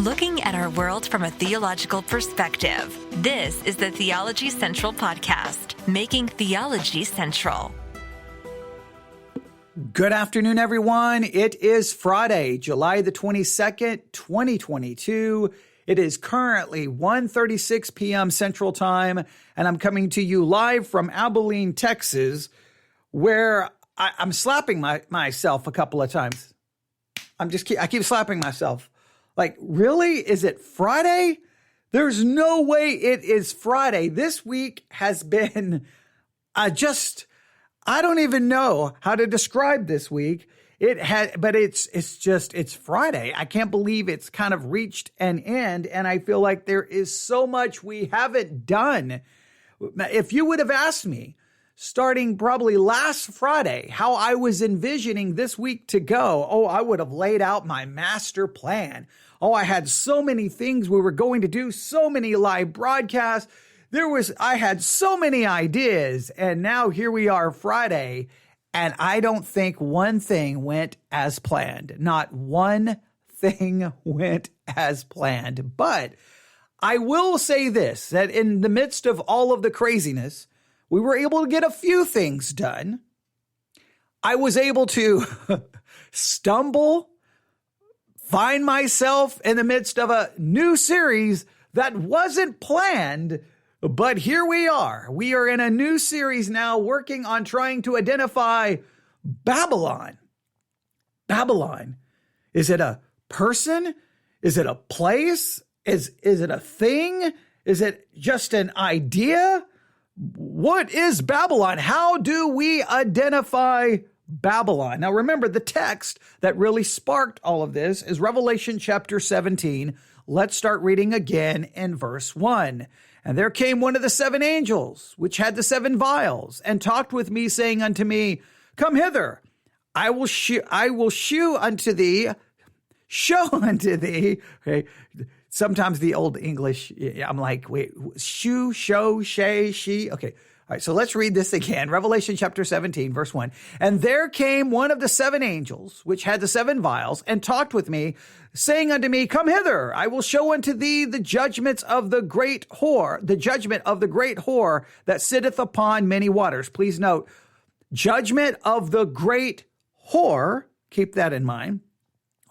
Looking at our world from a theological perspective. This is the Theology Central Podcast, making theology central. Good afternoon, everyone. It is Friday, July the 22nd, 2022. It is currently 1:36 p.m. Central Time, and I'm coming to you live from Abilene, Texas, where I'm slapping myself a couple of times. I keep slapping myself. Like, really? Is it Friday? There's no way it is Friday. This week has been I don't even know how to describe this week. But it's Friday. I can't believe it's kind of reached an end, and I feel like there is so much we haven't done. If you would have asked me, starting probably last Friday, how I was envisioning this week to go, I would have laid out my master plan. I had so many things we were going to do, so many live broadcasts. I had so many ideas, and now here we are Friday, and I don't think one thing went as planned. Not one thing went as planned. But I will say this, that in the midst of all of the craziness, we were able to get a few things done. I was able to find myself in the midst of a new series that wasn't planned, but here we are. We are in a new series now working on trying to identify Babylon. Babylon. Is it a person? Is it a place? Is it a thing? Is it just an idea? What is Babylon? How do we identify Babylon? Now remember, the text that really sparked all of this is Revelation chapter 17. Let's start reading again in verse 1. And there came one of the seven angels, which had the seven vials, and talked with me, saying unto me, Come hither, I will show unto thee. Okay. Sometimes the old English, I'm like, wait, show, she. Okay. All right. So let's read this again. Revelation chapter 17, verse 1. And there came one of the seven angels, which had the seven vials, and talked with me, saying unto me, Come hither, I will show unto thee the judgments of the great whore, the judgment of the great whore that sitteth upon many waters. Please note, judgment of the great whore. Keep that in mind.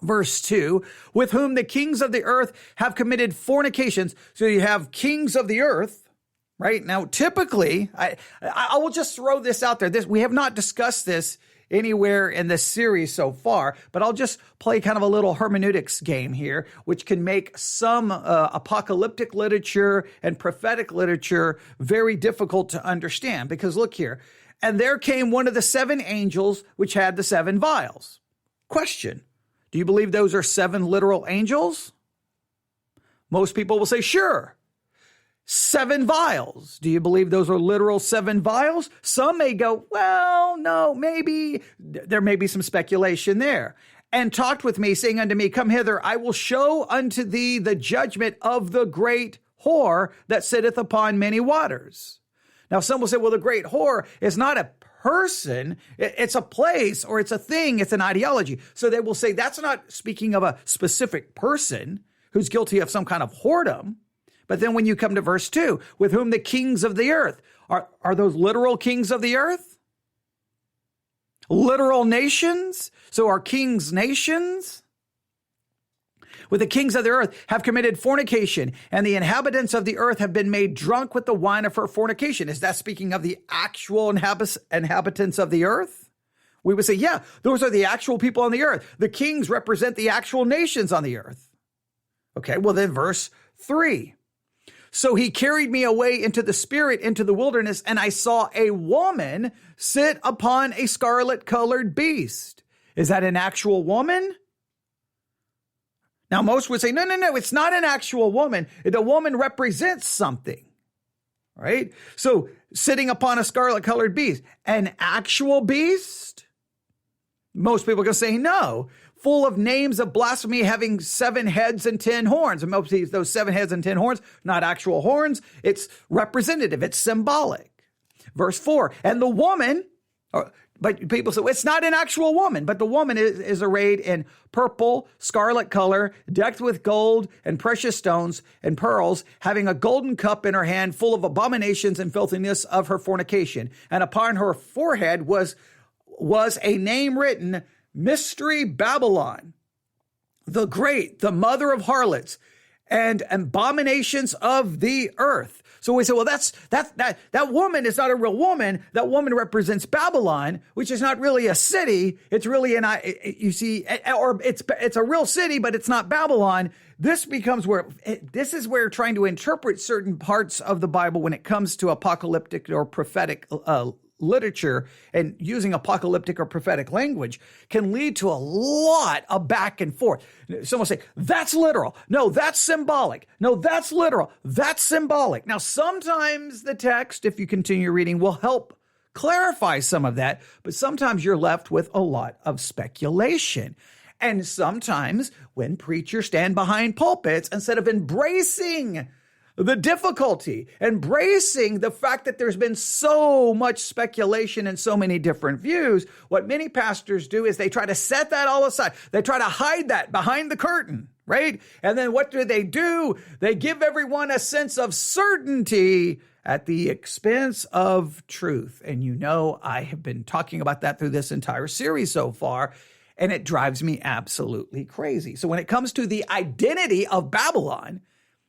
Verse 2, with whom the kings of the earth have committed fornications. So you have kings of the earth, right? Now, typically, I will just throw this out there. We have not discussed this anywhere in this series so far, but I'll just play kind of a little hermeneutics game here, which can make some apocalyptic literature and prophetic literature very difficult to understand. Because look here, and there came one of the seven angels, which had the seven vials. Question. Do you believe those are seven literal angels? Most people will say, sure. Seven vials. Do you believe those are literal seven vials? Some may go, well, no, maybe. There may be some speculation there. And talked with me, saying unto me, Come hither, I will show unto thee the judgment of the great whore that sitteth upon many waters. Now, some will say, well, the great whore is not a person, it's a place, or it's a thing, it's an ideology. So they will say that's not speaking of a specific person who's guilty of some kind of whoredom. But then when you come to verse 2, with whom the kings of the earth, are those literal kings of the earth? Literal nations? So are kings nations? With the kings of the earth have committed fornication, and the inhabitants of the earth have been made drunk with the wine of her fornication. Is that speaking of the actual inhabitants of the earth? We would say, yeah, those are the actual people on the earth. The kings represent the actual nations on the earth. Okay, well then verse 3. So he carried me away into the spirit, into the wilderness, and I saw a woman sit upon a scarlet-colored beast. Is that an actual woman? Now, most would say, no, it's not an actual woman. The woman represents something, right? So sitting upon a scarlet-colored beast, an actual beast? Most people are going to say no. Full of names of blasphemy, having 7 heads and 10 horns. And most of those 7 heads and 10 horns, not actual horns. It's representative. It's symbolic. Verse 4, and the woman, But people say, well, it's not an actual woman, but the woman is arrayed in purple, scarlet color, decked with gold and precious stones and pearls, having a golden cup in her hand full of abominations and filthiness of her fornication. And upon her forehead was a name written, Mystery Babylon, the Great, the mother of harlots and abominations of the earth. So we say, well, that woman is not a real woman. That woman represents Babylon, which is not really a city. It's really it's a real city, but it's not Babylon. This is where trying to interpret certain parts of the Bible when it comes to apocalyptic or prophetic literature and using apocalyptic or prophetic language can lead to a lot of back and forth. Someone will say, that's literal. No, that's symbolic. No, that's literal. That's symbolic. Now, sometimes the text, if you continue reading, will help clarify some of that, but sometimes you're left with a lot of speculation. And sometimes when preachers stand behind pulpits, instead of embracing the difficulty, embracing the fact that there's been so much speculation and so many different views, what many pastors do is they try to set that all aside. They try to hide that behind the curtain, right? And then what do? They give everyone a sense of certainty at the expense of truth. And you know, I have been talking about that through this entire series so far, and it drives me absolutely crazy. So when it comes to the identity of Babylon,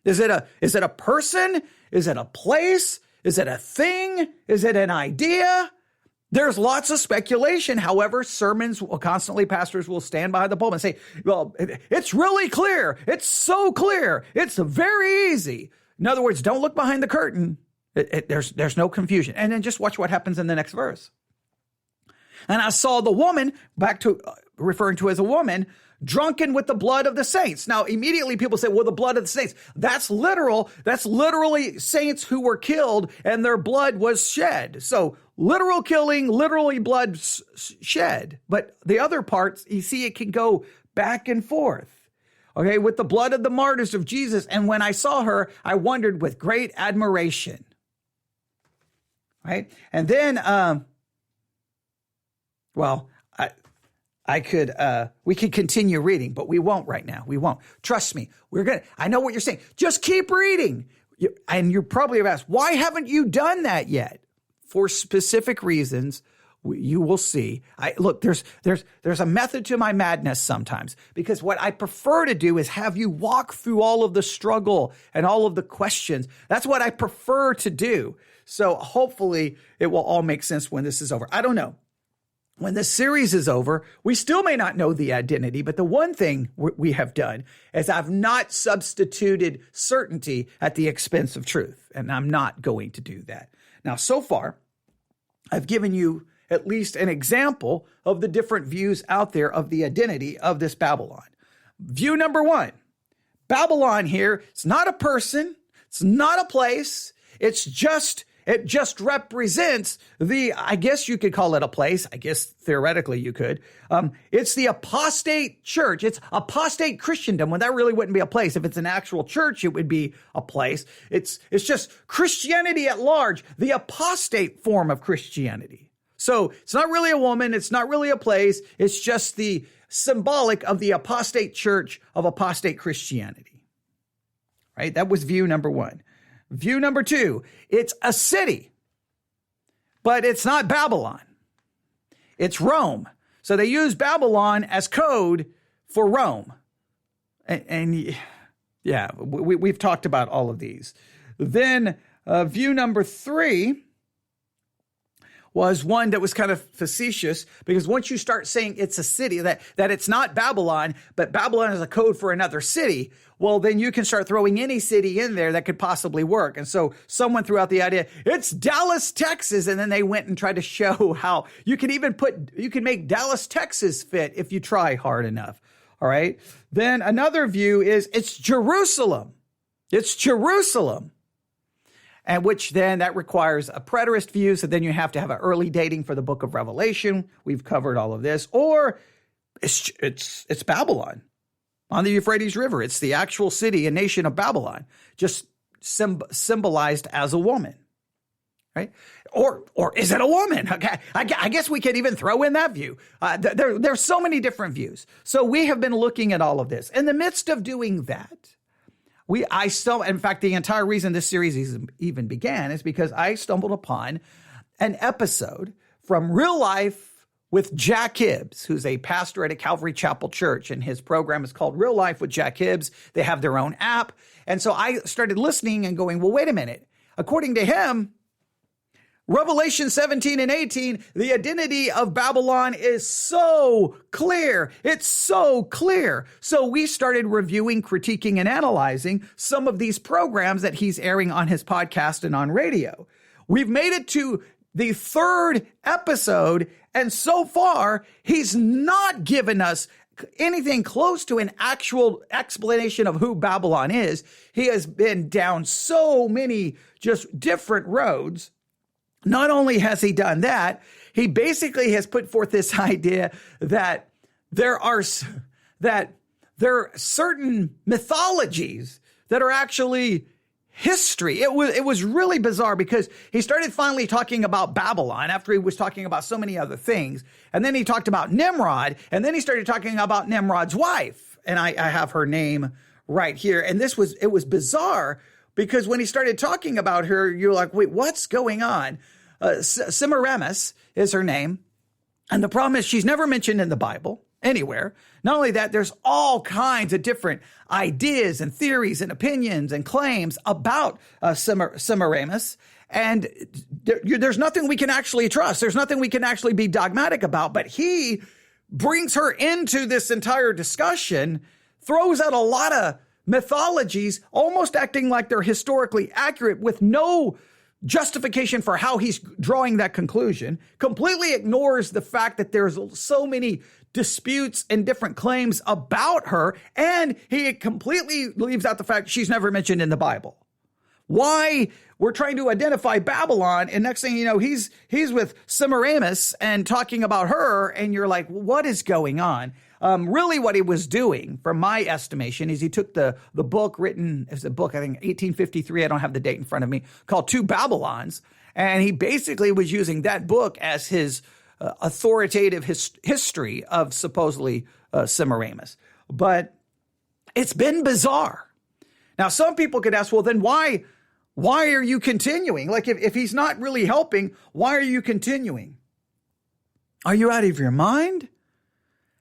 is it a person? Is it a place? Is it a thing? Is it an idea? There's lots of speculation. However, pastors will stand behind the pulpit and say, well, it's really clear. It's so clear. It's very easy. In other words, don't look behind the curtain. There's no confusion. And then just watch what happens in the next verse. And I saw the woman, back to referring to as a woman, drunken with the blood of the saints. Now, immediately people say, well, the blood of the saints, that's literal. That's literally saints who were killed and their blood was shed. So literal killing, literally blood shed. But the other parts, you see, it can go back and forth. Okay, with the blood of the martyrs of Jesus. And when I saw her, I wondered with great admiration. Right? And then, we could continue reading, but we won't right now. We won't. Trust me. I know what you're saying. Just keep reading. And you probably have asked, why haven't you done that yet? For specific reasons, you will see. Look, there's a method to my madness sometimes, because what I prefer to do is have you walk through all of the struggle and all of the questions. That's what I prefer to do. So hopefully it will all make sense when this is over. I don't know. When this series is over, we still may not know the identity, but the one thing we have done is I've not substituted certainty at the expense of truth, and I'm not going to do that. Now, so far, I've given you at least an example of the different views out there of the identity of this Babylon. View number one, Babylon here, it's not a person, it's not a place, it just represents I guess you could call it a place. I guess theoretically you could. It's the apostate church. It's apostate Christendom, when that really wouldn't be a place. If it's an actual church, it would be a place. It's just Christianity at large, the apostate form of Christianity. So it's not really a woman. It's not really a place. It's just the symbolic of the apostate church of apostate Christianity. Right? That was view number one. View number two, it's a city, but it's not Babylon. It's Rome. So they use Babylon as code for Rome. And we've talked about all of these. Then view number three was one that was kind of facetious, because once you start saying it's a city, that it's not Babylon, but Babylon is a code for another city, well, then you can start throwing any city in there that could possibly work. And so someone threw out the idea, it's Dallas, Texas. And then they went and tried to show how you can make Dallas, Texas fit if you try hard enough. All right. Then another view is it's Jerusalem. It's Jerusalem. And which then that requires a preterist view. So then you have to have an early dating for the book of Revelation. We've covered all of this. Or it's Babylon on the Euphrates River. It's the actual city and nation of Babylon, just symbolized as a woman. right? Or is it a woman? Okay, I guess we could even throw in that view. There's so many different views. So we have been looking at all of this. In the midst of doing that, in fact, the entire reason this series even began is because I stumbled upon an episode from Real Life with Jack Hibbs, who's a pastor at a Calvary Chapel church, and his program is called Real Life with Jack Hibbs. They have their own app. And so I started listening and going, well, wait a minute. According to him, Revelation 17 and 18, the identity of Babylon is so clear. It's so clear. So we started reviewing, critiquing, and analyzing some of these programs that he's airing on his podcast and on radio. We've made it to the third episode, and so far, he's not given us anything close to an actual explanation of who Babylon is. He has been down so many just different roads. Not only has he done that, he basically has put forth this idea that there are certain mythologies that are actually history. It was really bizarre because he started finally talking about Babylon after he was talking about so many other things. And then he talked about Nimrod, and then he started talking about Nimrod's wife. And I have her name right here. And it was bizarre because when he started talking about her, you're like, wait, what's going on? Semiramis is her name. And the problem is she's never mentioned in the Bible anywhere. Not only that, there's all kinds of different ideas and theories and opinions and claims about Semiramis. And there's nothing we can actually trust. There's nothing we can actually be dogmatic about. But he brings her into this entire discussion, throws out a lot of mythologies, almost acting like they're historically accurate with no justification for how he's drawing that conclusion, completely ignores the fact that there's so many disputes and different claims about her, and he completely leaves out the fact she's never mentioned in the Bible. Why we're trying to identify Babylon, and next thing you know, he's with Semiramis and talking about her, and you're like, what is going on? Really what he was doing, from my estimation, is he took the book written, it was a book, I think 1853, I don't have the date in front of me, called Two Babylons, and he basically was using that book as his authoritative history of supposedly Semiramis. But it's been bizarre. Now, some people could ask, well, then why are you continuing? Like, if he's not really helping, why are you continuing? Are you out of your mind?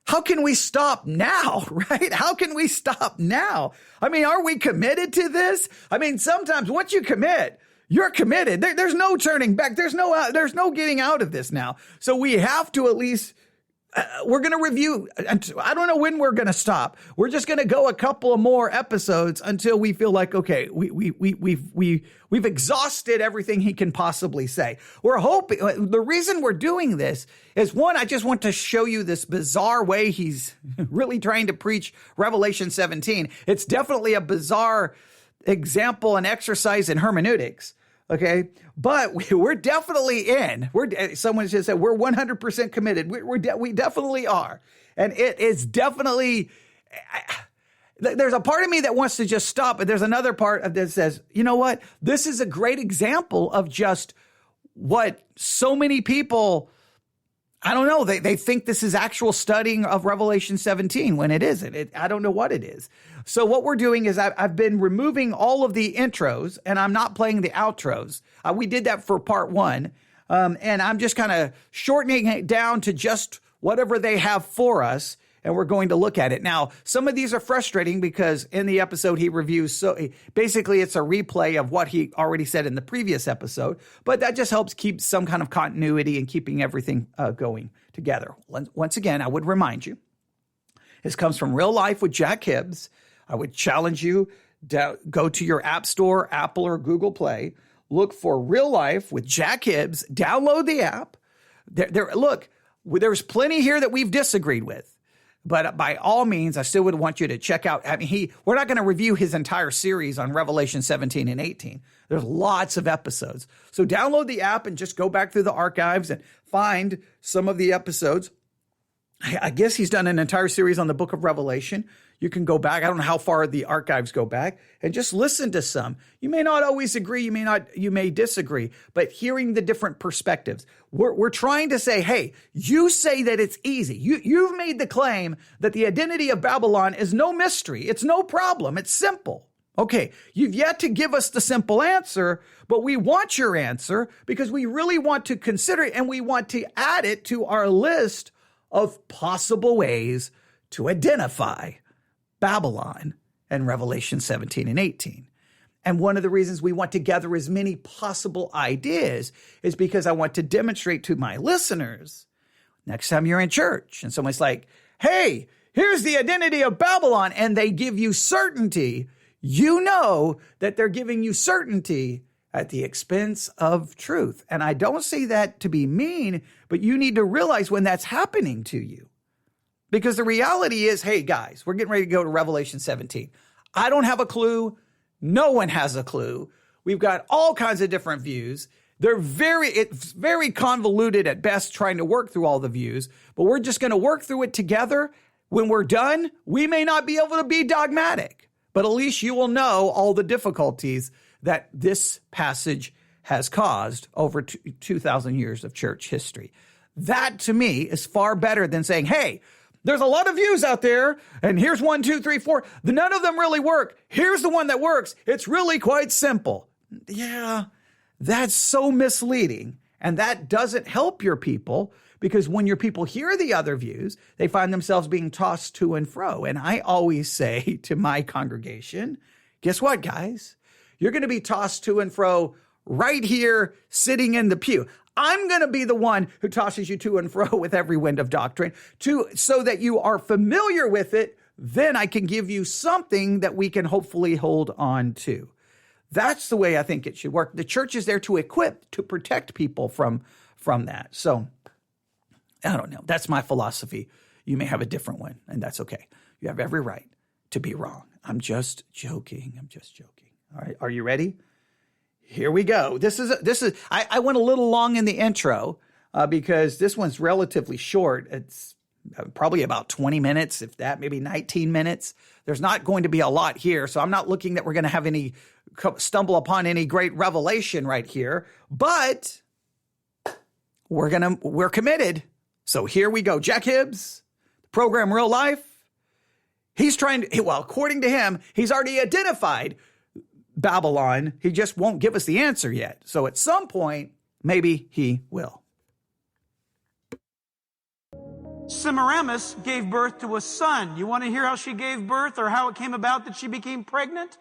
How can we stop now, right? How can we stop now? I mean, are we committed to this? I mean, sometimes once you commit, you're committed. There's no turning back. There's no getting out of this now. So we have to at least, we're going to review. I don't know when we're going to stop. We're just going to go a couple of more episodes until we feel like, okay, we've exhausted everything he can possibly say. We're hoping, the reason we're doing this is, one, I just want to show you this bizarre way he's really trying to preach Revelation 17. It's definitely a bizarre example and exercise in hermeneutics. Okay, but we're definitely in. Someone just said we're 100% committed. We definitely are, and it is definitely. There's a part of me that wants to just stop, but there's another part that says, you know what? This is a great example of just what so many people. I don't know. They think this is actual studying of Revelation 17 when it isn't. I don't know what it is. So what we're doing is I've been removing all of the intros, and I'm not playing the outros. We did that for part one, and I'm just kind of shortening it down to just whatever they have for us, and we're going to look at it. Now, some of these are frustrating because in the episode he reviews, so basically it's a replay of what he already said in the previous episode, but that just helps keep some kind of continuity and keeping everything going together. Once again, I would remind you, this comes from Real Life with Jack Hibbs. I would challenge you to go to your app store, Apple or Google Play, look for Real Life with Jack Hibbs, download the app. Look, there's plenty here that we've disagreed with. But by all means, I still would want you to check out. I mean, we're not going to review his entire series on Revelation 17 and 18. There's lots of episodes. So download the app and just go back through the archives and find some of the episodes. I guess he's done an entire series on the book of Revelation. You can go back. I don't know how far the archives go back, and just listen to some. You may not always agree. You may disagree, but hearing the different perspectives. We're trying to say, hey, you say that it's easy. You've made the claim that the identity of Babylon is no mystery. It's no problem. It's simple. Okay, you've yet to give us the simple answer, but we want your answer because we really want to consider it and we want to add it to our list of possible ways to identify Babylon and Revelation 17 and 18. And one of the reasons we want to gather as many possible ideas is because I want to demonstrate to my listeners, next time you're in church and someone's like, hey, here's the identity of Babylon, and they give you certainty, you know that they're giving you certainty at the expense of truth. And I don't say that to be mean, but you need to realize when that's happening to you. Because the reality is, hey, guys, we're getting ready to go to Revelation 17. I don't have a clue. No one has a clue. We've got all kinds of different views. It's very convoluted at best trying to work through all the views, but we're just going to work through it together. When we're done, we may not be able to be dogmatic, but at least you will know all the difficulties that this passage has caused over 2,000 years of church history. That, to me, is far better than saying, hey, there's a lot of views out there, and here's 1, 2, 3, 4. None of them really work. Here's the one that works. It's really quite simple. Yeah, that's so misleading, and that doesn't help your people, because when your people hear the other views, they find themselves being tossed to and fro. And I always say to my congregation, guess what, guys? You're going to be tossed to and fro right here, sitting in the pew. I'm going to be the one who tosses you to and fro with every wind of doctrine so that you are familiar with it. Then I can give you something that we can hopefully hold on to. That's the way I think it should work. The church is there to equip, to protect people from that. So I don't know. That's my philosophy. You may have a different one, and that's okay. You have every right to be wrong. I'm just joking. All right. Are you ready? Here we go. I went a little long in the intro because this one's relatively short. It's probably about 20 minutes, if that, maybe 19 minutes. There's not going to be a lot here, so I'm not looking that we're going to have stumble upon any great revelation right here, but we're committed. So here we go. Jack Hibbs, program Real Life. According to him, he's already identified Babylon. He just won't give us the answer yet. So at some point, maybe he will. Semiramis gave birth to a son. You want to hear how she gave birth or how it came about that she became pregnant?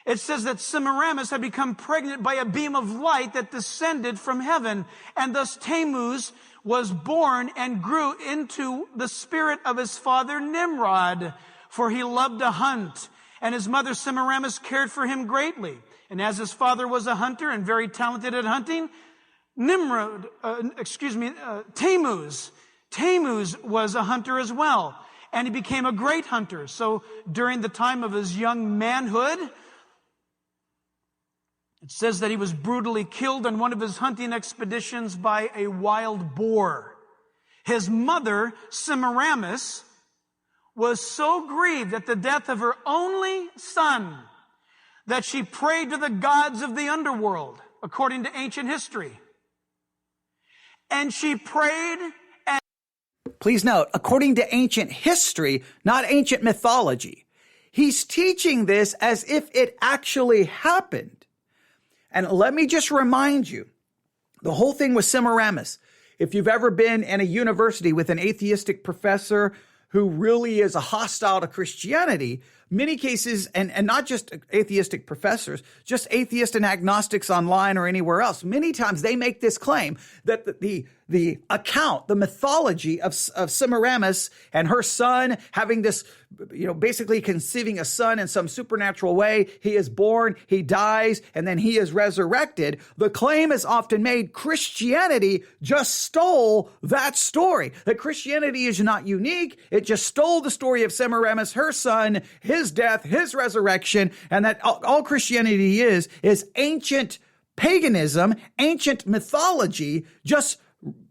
It says that Semiramis had become pregnant by a beam of light that descended from heaven. And thus Tammuz was born and grew into the spirit of his father Nimrod, for he loved to hunt. And his mother Semiramis cared for him greatly. And as his father was a hunter and very talented at hunting, Tammuz was a hunter as well. And he became a great hunter. So during the time of his young manhood, it says that he was brutally killed on one of his hunting expeditions by a wild boar. His mother, Semiramis, was so grieved at the death of her only son that she prayed to the gods of the underworld, according to ancient history. And she prayed and... Please note, according to ancient history, not ancient mythology. He's teaching this as if it actually happened. And let me just remind you, the whole thing with Semiramis, if you've ever been in a university with an atheistic professor who really is a hostile to Christianity, many cases, and not just atheistic professors, just atheists and agnostics online or anywhere else, many times they make this claim that the account, the mythology of Semiramis and her son having this, basically conceiving a son in some supernatural way. He is born, he dies, and then he is resurrected. The claim is often made Christianity just stole that story. That Christianity is not unique. It just stole the story of Semiramis, her son, his death, his resurrection, and that all Christianity is ancient paganism, ancient mythology, just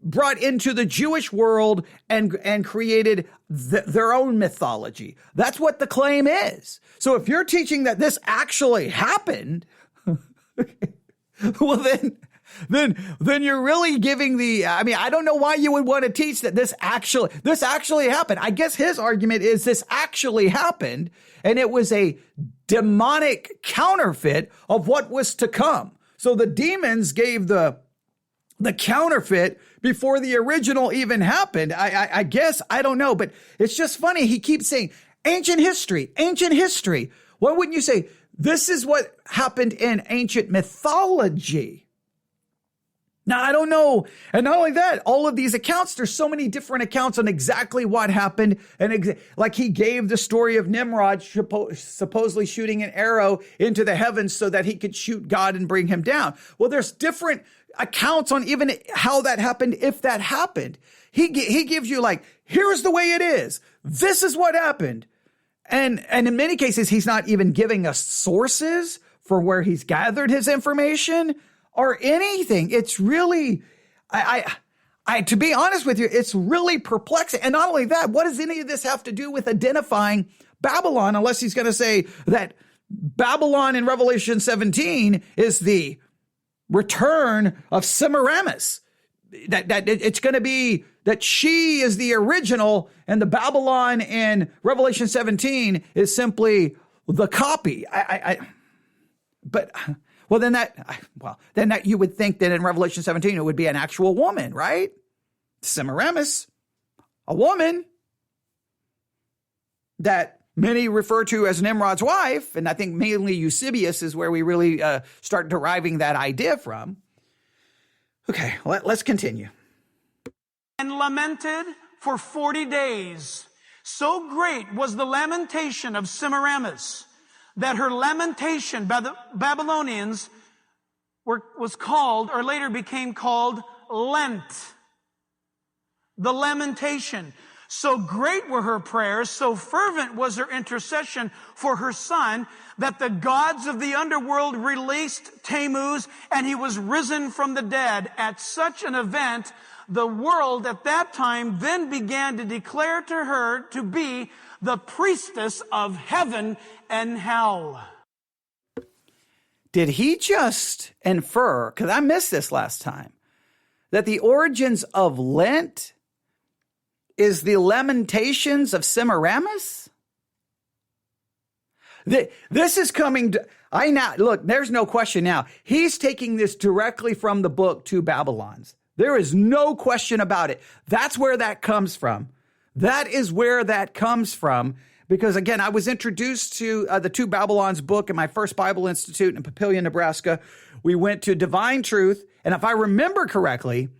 brought into the Jewish world and created their own mythology. That's what the claim is. So if you're teaching that this actually happened, well, then you're really giving I don't know why you would want to teach that this actually happened. I guess his argument is this actually happened, and it was a demonic counterfeit of what was to come. So the demons gave the counterfeit before the original even happened. I guess, I don't know, but it's just funny. He keeps saying ancient history. Why wouldn't you say this is what happened in ancient mythology? Now, I don't know. And not only that, all of these accounts, there's so many different accounts on exactly what happened. And like he gave the story of Nimrod supposedly shooting an arrow into the heavens so that he could shoot God and bring him down. Well, there's different accounts on even how that happened, if that happened. He gives you like, here's the way it is. This is what happened. And in many cases, he's not even giving us sources for where he's gathered his information or anything. It's really, to be honest with you, it's really perplexing. And not only that, what does any of this have to do with identifying Babylon, unless he's going to say that Babylon in Revelation 17 is the return of Semiramis, that it's going to be that she is the original and the Babylon in Revelation 17 is simply the copy. Then that you would think that in Revelation 17 it would be an actual woman, right? Semiramis, a woman that many refer to as Nimrod's wife, and I think mainly Eusebius is where we really start deriving that idea from. Okay, let's continue. And lamented for 40 days. So great was the lamentation of Semiramis that her lamentation by the Babylonians was called, or later became called, Lent. The lamentation. So great were her prayers, so fervent was her intercession for her son, that the gods of the underworld released Tammuz, and he was risen from the dead. At such an event, the world at that time then began to declare to her to be the priestess of heaven and hell. Did he just infer, because I missed this last time, that the origins of Lent is the lamentations of Semiramis? This is coming to, look, there's no question now. He's taking this directly from the book Two Babylons. There is no question about it. That's where that comes from. That is where that comes from. Because again, I was introduced to the Two Babylons book in my first Bible Institute in Papillion, Nebraska. We went to Divine Truth. And if I remember correctly,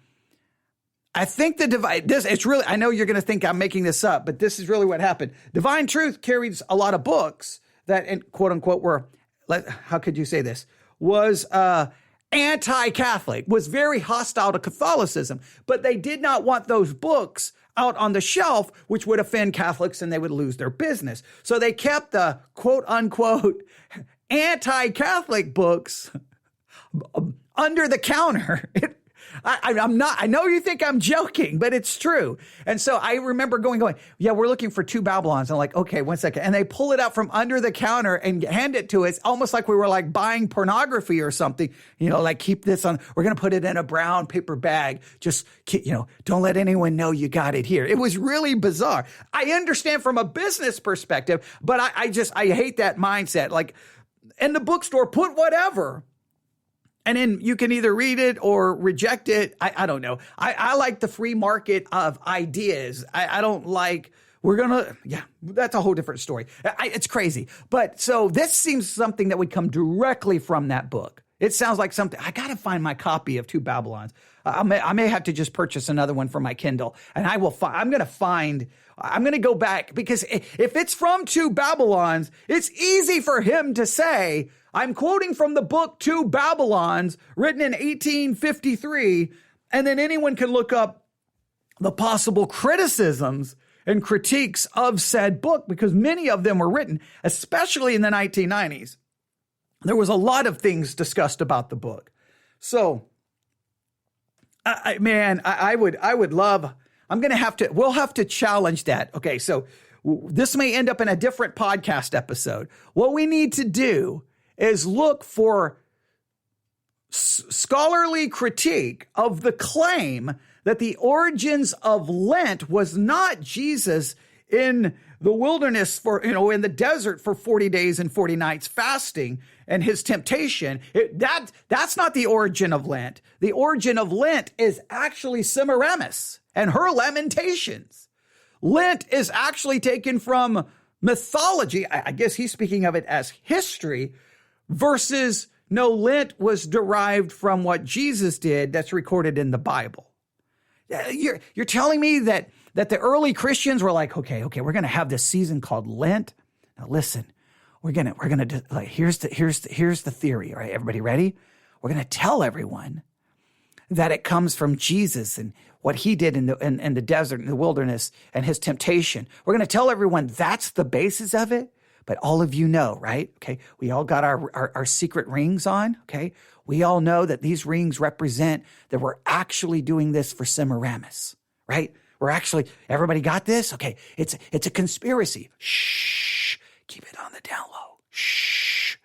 I think it's really, I know you're going to think I'm making this up, but this is really what happened. Divine Truth carries a lot of books that, quote unquote, were, how could you say this, was anti-Catholic, was very hostile to Catholicism, but they did not want those books out on the shelf, which would offend Catholics and they would lose their business. So they kept the quote unquote anti-Catholic books under the counter. I know you think I'm joking, but it's true. And so I remember going, yeah, we're looking for Two Babylons. I'm like, okay, 1 second. And they pull it out from under the counter and hand it to us, almost like we were like buying pornography or something, like keep this on, we're going to put it in a brown paper bag. Just, don't let anyone know you got it here. It was really bizarre. I understand from a business perspective, but I hate that mindset. Like in the bookstore, put whatever. And then you can either read it or reject it. I don't know. I like the free market of ideas. I don't like, that's a whole different story. It's crazy. But so this seems something that would come directly from that book. It sounds like something, I got to find my copy of Two Babylons. I may have to just purchase another one for my Kindle. And I'm going to go back, because if it's from Two Babylons, it's easy for him to say, I'm quoting from the book Two Babylons, written in 1853, and then anyone can look up the possible criticisms and critiques of said book, because many of them were written, especially in the 1990s. There was a lot of things discussed about the book. So I would love, we'll have to challenge that. Okay. So this may end up in a different podcast episode. What we need to do is look for scholarly critique of the claim that the origins of Lent was not Jesus in the wilderness in the desert for 40 days and 40 nights fasting and his temptation. That's not the origin of Lent. The origin of Lent is actually Semiramis and her lamentations. Lent is actually taken from mythology. I guess he's speaking of it as history versus no, Lent was derived from what Jesus did that's recorded in the Bible. You're telling me that the early Christians were like, okay, we're going to have this season called Lent. Now listen, we're going to here's the theory. All right, everybody ready? We're going to tell everyone that it comes from Jesus and what he did in the desert, in the wilderness, and his temptation. We're going to tell everyone that's the basis of it. But all of you know, right? Okay, we all got our secret rings on, okay? We all know that these rings represent that we're actually doing this for Semiramis, right? Everybody got this? Okay, it's a conspiracy. Shh, keep it on the down low. Shh,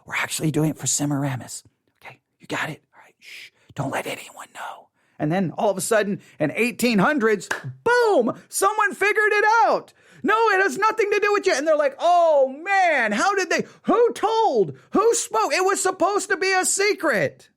we're actually doing it for Semiramis. Okay, you got it? All right, shh, don't let anyone know. And then all of a sudden in 1800s, boom, someone figured it out. No, it has nothing to do with you. And they're like, oh man, who told, who spoke? It was supposed to be a secret.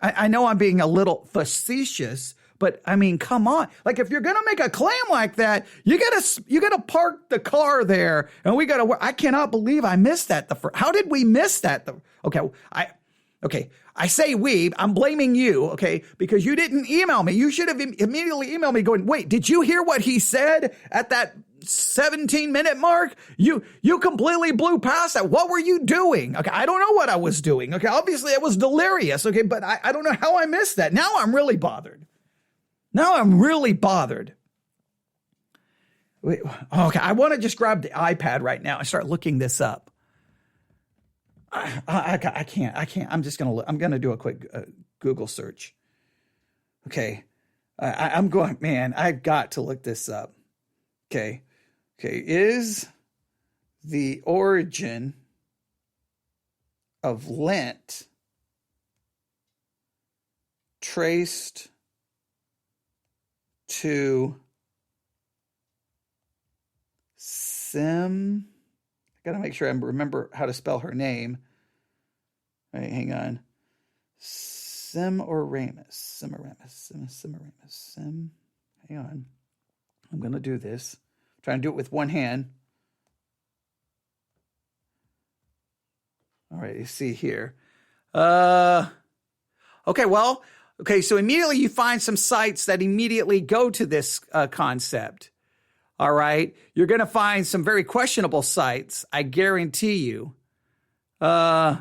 I know I'm being a little facetious, but I mean, come on. Like if you're going to make a claim like that, you gotta park the car there and I cannot believe I missed that. How did we miss that? Okay, I say we, I'm blaming you, okay, because you didn't email me. You should have immediately emailed me going, wait, did you hear what he said at that 17-minute mark? You completely blew past that. What were you doing? Okay, I don't know what I was doing. Okay, obviously I was delirious, okay, but I don't know how I missed that. Now I'm really bothered. Wait, okay, I want to just grab the iPad right now and start looking this up. I can't. I'm going to do a quick Google search. Okay. I'm going, man, I've got to look this up. Okay. Is the origin of Lent traced to I got to make sure I remember how to spell her name. All right, hang on. Semiramis. Hang on. I'm going to do this. I'm trying to do it with one hand. All right, you see here. So immediately you find some sites that immediately go to this concept. All right. You're going to find some very questionable sites. I guarantee you. Okay.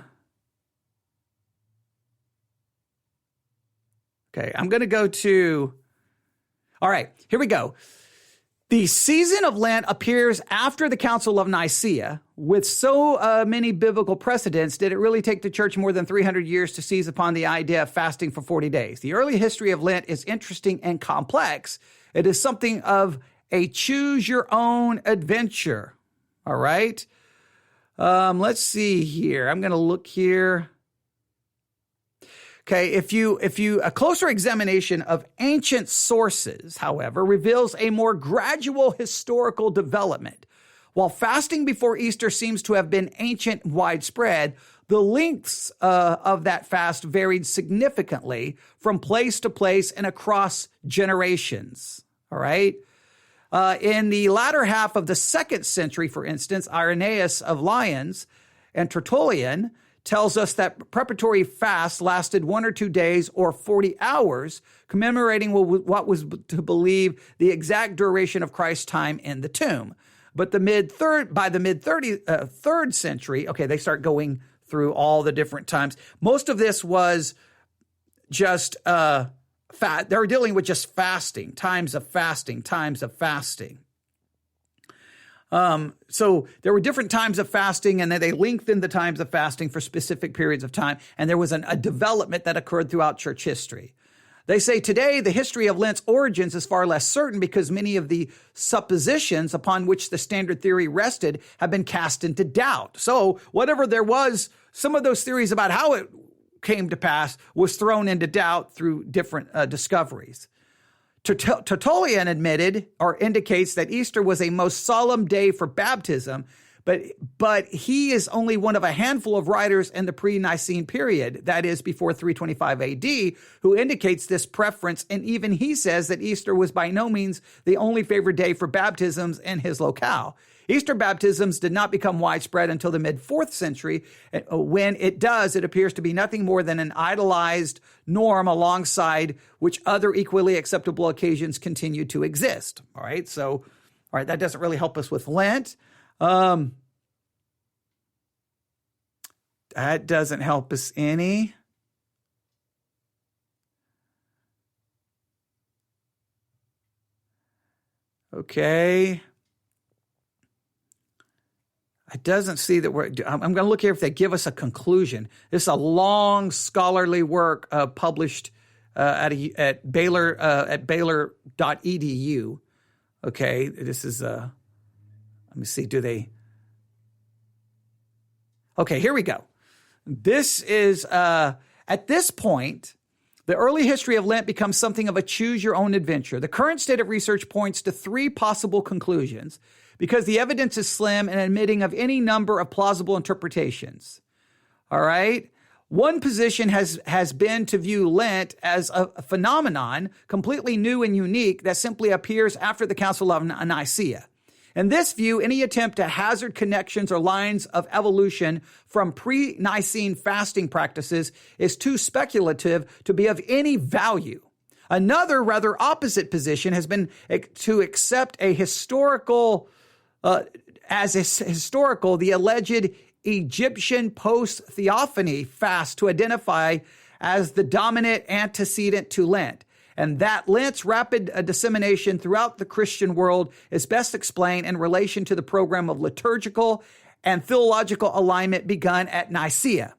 I'm going to go to. All right. Here we go. The season of Lent appears after the Council of Nicaea. With so many biblical precedents, did it really take the church more than 300 years to seize upon the idea of fasting for 40 days? The early history of Lent is interesting and complex. It is something of a choose your own adventure. All right. Let's see here. I'm going to look here. Okay. A closer examination of ancient sources, however, reveals a more gradual historical development. While fasting before Easter seems to have been ancient and widespread, the lengths of that fast varied significantly from place to place and across generations. All right. In the latter half of the 2nd century, for instance, Irenaeus of Lyons and Tertullian tells us that preparatory fast lasted 1 or 2 days or 40 hours, commemorating what was to believe the exact duration of Christ's time in the tomb. But by the mid-3rd century, okay, they start going through all the different times. Most of this was just they were dealing with just fasting, times of fasting. So there were different times of fasting, and then they lengthened the times of fasting for specific periods of time. And there was a development that occurred throughout church history. They say today the history of Lent's origins is far less certain because many of the suppositions upon which the standard theory rested have been cast into doubt. So whatever there was, some of those theories about how it came to pass was thrown into doubt through different discoveries. Tertullian admitted or indicates that Easter was a most solemn day for baptism, but he is only one of a handful of writers in the pre-Nicene period, that is before 325 AD, who indicates this preference, and even he says that Easter was by no means the only favored day for baptisms in his locale. Easter baptisms did not become widespread until the mid-4th century. When it does, it appears to be nothing more than an idolized norm alongside which other equally acceptable occasions continue to exist. All right, that doesn't really help us with Lent. That doesn't help us any. Okay. It doesn't see that I'm going to look here if they give us a conclusion. This is a long scholarly work published at Baylor.edu. Okay. This is, let me see, okay, here we go. This is, at this point, the early history of Lent becomes something of a choose-your-own adventure. The current state of research points to 3 possible conclusions because the evidence is slim and admitting of any number of plausible interpretations. All right? One position has been to view Lent as a phenomenon completely new and unique that simply appears after the Council of Nicaea. In this view, any attempt to hazard connections or lines of evolution from pre-Nicene fasting practices is too speculative to be of any value. Another rather opposite position has been to accept the alleged Egyptian post-theophany fast to identify as the dominant antecedent to Lent, and that Lent's rapid dissemination throughout the Christian world is best explained in relation to the program of liturgical and theological alignment begun at Nicaea.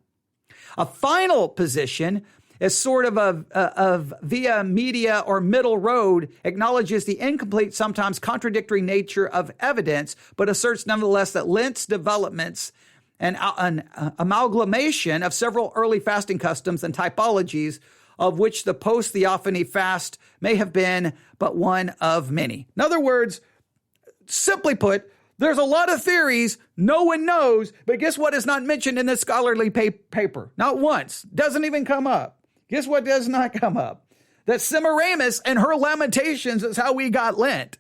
A final position is sort of a via media or middle road, acknowledges the incomplete, sometimes contradictory nature of evidence, but asserts nonetheless that Lent's developments and an amalgamation of several early fasting customs and typologies, of which the post-theophany fast may have been but one of many. In other words, simply put, there's a lot of theories no one knows, but guess what is not mentioned in this scholarly paper? Not once. Doesn't even come up. Guess what does not come up? That Semiramis and her Lamentations is how we got Lent.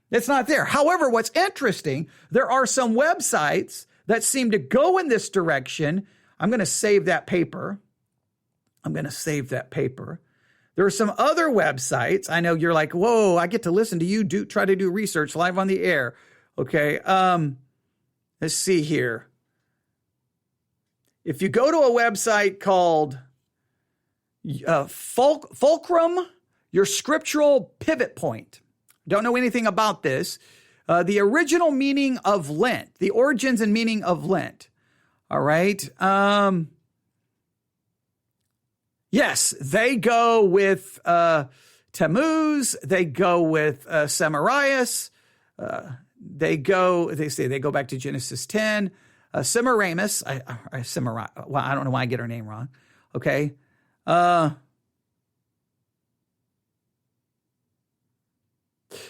It's not there. However, what's interesting, there are some websites that seem to go in this direction. I'm going to save that paper. There are some other websites. I know you're like, whoa, I get to listen to you try to do research live on the air. Okay. Let's see here. If you go to a website called Fulcrum, your scriptural pivot point. Don't know anything about this. The original meaning of Lent, the origins and meaning of Lent. All right. Yes, they go with Tammuz. They go with Semiramis. They go back to Genesis 10. Semiramis. I don't know why I get her name wrong. Okay.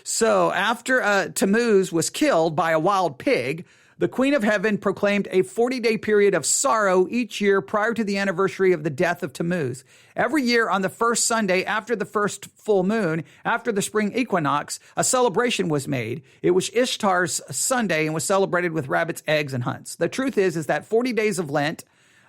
So after Tammuz was killed by a wild pig, the Queen of Heaven proclaimed a 40-day period of sorrow each year prior to the anniversary of the death of Tammuz. Every year on the first Sunday after the first full moon, after the spring equinox, a celebration was made. It was Ishtar's Sunday and was celebrated with rabbits, eggs, and hunts. The truth is that 40 days of Lent,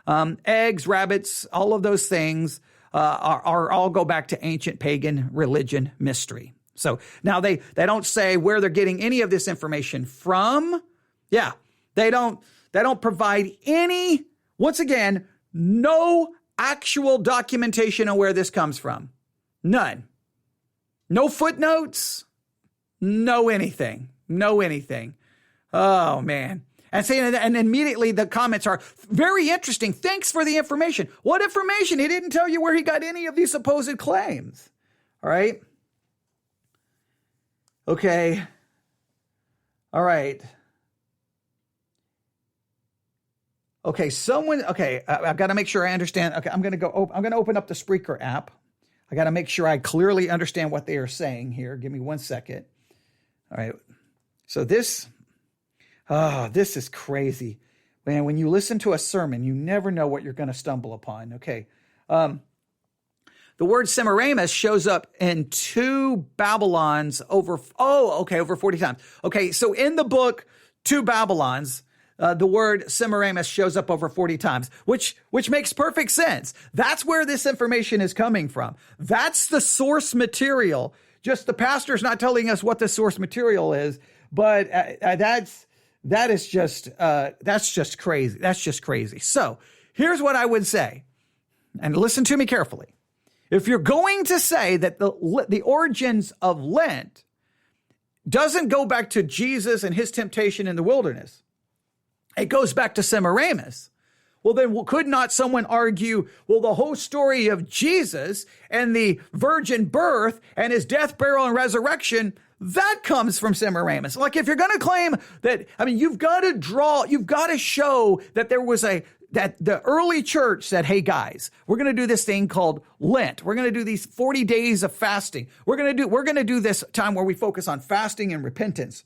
eggs, rabbits, all of those things are all go back to ancient pagan religion mystery. So now they don't say where they're getting any of this information from. Yeah, they don't provide any, once again, no actual documentation on where this comes from. None. No footnotes, no anything. Oh, man. And saying, and immediately the comments are very interesting. Thanks for the information. What information? He didn't tell you where he got any of these supposed claims. All right. Okay. All right. Okay. I've got to make sure I understand. Okay. I'm going to open up the Spreaker app. I got to make sure I clearly understand what they are saying here. Give me 1 second. All right. So this is crazy. Man, when you listen to a sermon, you never know what you're going to stumble upon. Okay. The word Semiramis shows up in 2 Babylons over 40 times. Okay. So in the book, 2 Babylons, the word Semiramis shows up over 40 times, which makes perfect sense. That's where this information is coming from. That's the source material. Just the pastor's not telling us what the source material is, but that's just crazy. That's just crazy. So here's what I would say, and listen to me carefully. If you're going to say that the origins of Lent doesn't go back to Jesus and his temptation in the wilderness, it goes back to Semiramis. Well, then could not someone argue, well, the whole story of Jesus and the virgin birth and his death, burial, and resurrection, that comes from Semiramis. Like if you're going to claim that, you've got to show that that the early church said, hey guys, we're going to do this thing called Lent. We're going to do these 40 days of fasting. We're going to do this time where we focus on fasting and repentance.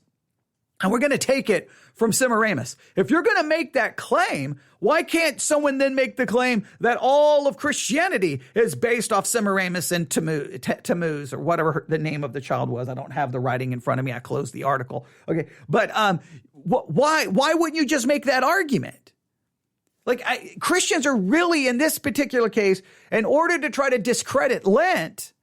And we're going to take it from Semiramis. If you're going to make that claim, why can't someone then make the claim that all of Christianity is based off Semiramis and Tammuz, or whatever the name of the child was? I don't have the writing in front of me. I closed the article. Okay. But why wouldn't you just make that argument? Christians are really, in this particular case, in order to try to discredit Lent,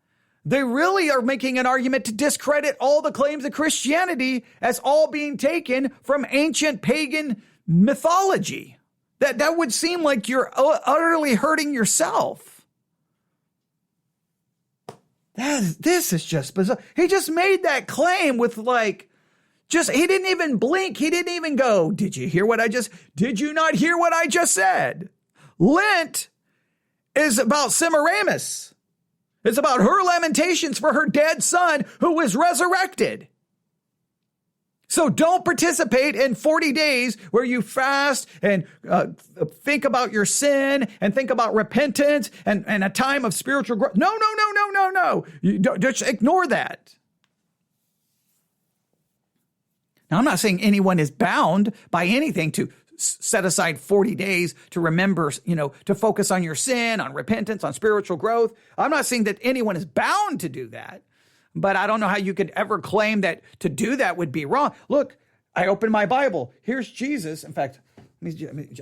they really are making an argument to discredit all the claims of Christianity as all being taken from ancient pagan mythology. That would seem like you're utterly hurting yourself. This is just bizarre. He just made that claim with he didn't even blink. He didn't even go, did you not hear what I just said? Lent is about Semiramis. It's about her lamentations for her dead son who was resurrected. So don't participate in 40 days where you fast and think about your sin and think about repentance and a time of spiritual growth. No. You don't, just ignore that. Now, I'm not saying anyone is bound by anything to set aside 40 days to remember, to focus on your sin, on repentance, on spiritual growth. I'm not saying that anyone is bound to do that, but I don't know how you could ever claim that to do that would be wrong. Look, I opened my Bible. Here's Jesus. In fact,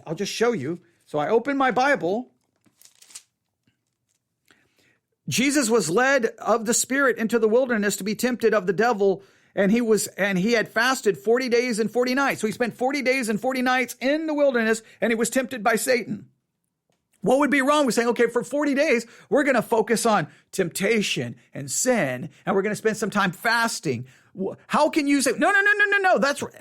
I'll just show you. So I opened my Bible. Jesus was led of the Spirit into the wilderness to be tempted of the devil. And he had fasted 40 days and 40 nights. So he spent 40 days and 40 nights in the wilderness, and he was tempted by Satan. What would be wrong with saying, okay, for 40 days, we're going to focus on temptation and sin, and we're going to spend some time fasting? How can you say, no,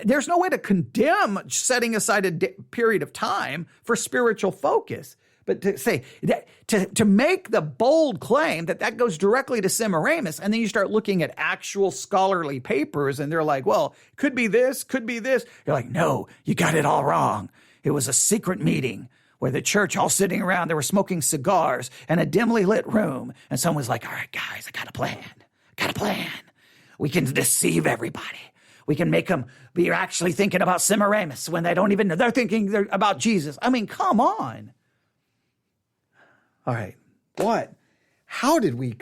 there's no way to condemn setting aside a period of time for spiritual focus. But to say that, to make the bold claim that goes directly to Semiramis, and then you start looking at actual scholarly papers, and they're like, well, could be this, could be this. You're like, no, you got it all wrong. It was a secret meeting where the church all sitting around, they were smoking cigars in a dimly lit room, and someone's like, all right, guys, I got a plan. We can deceive everybody. We can make them be actually thinking about Semiramis when they don't even know. They're thinking about Jesus. Come on. All right. What? How did we?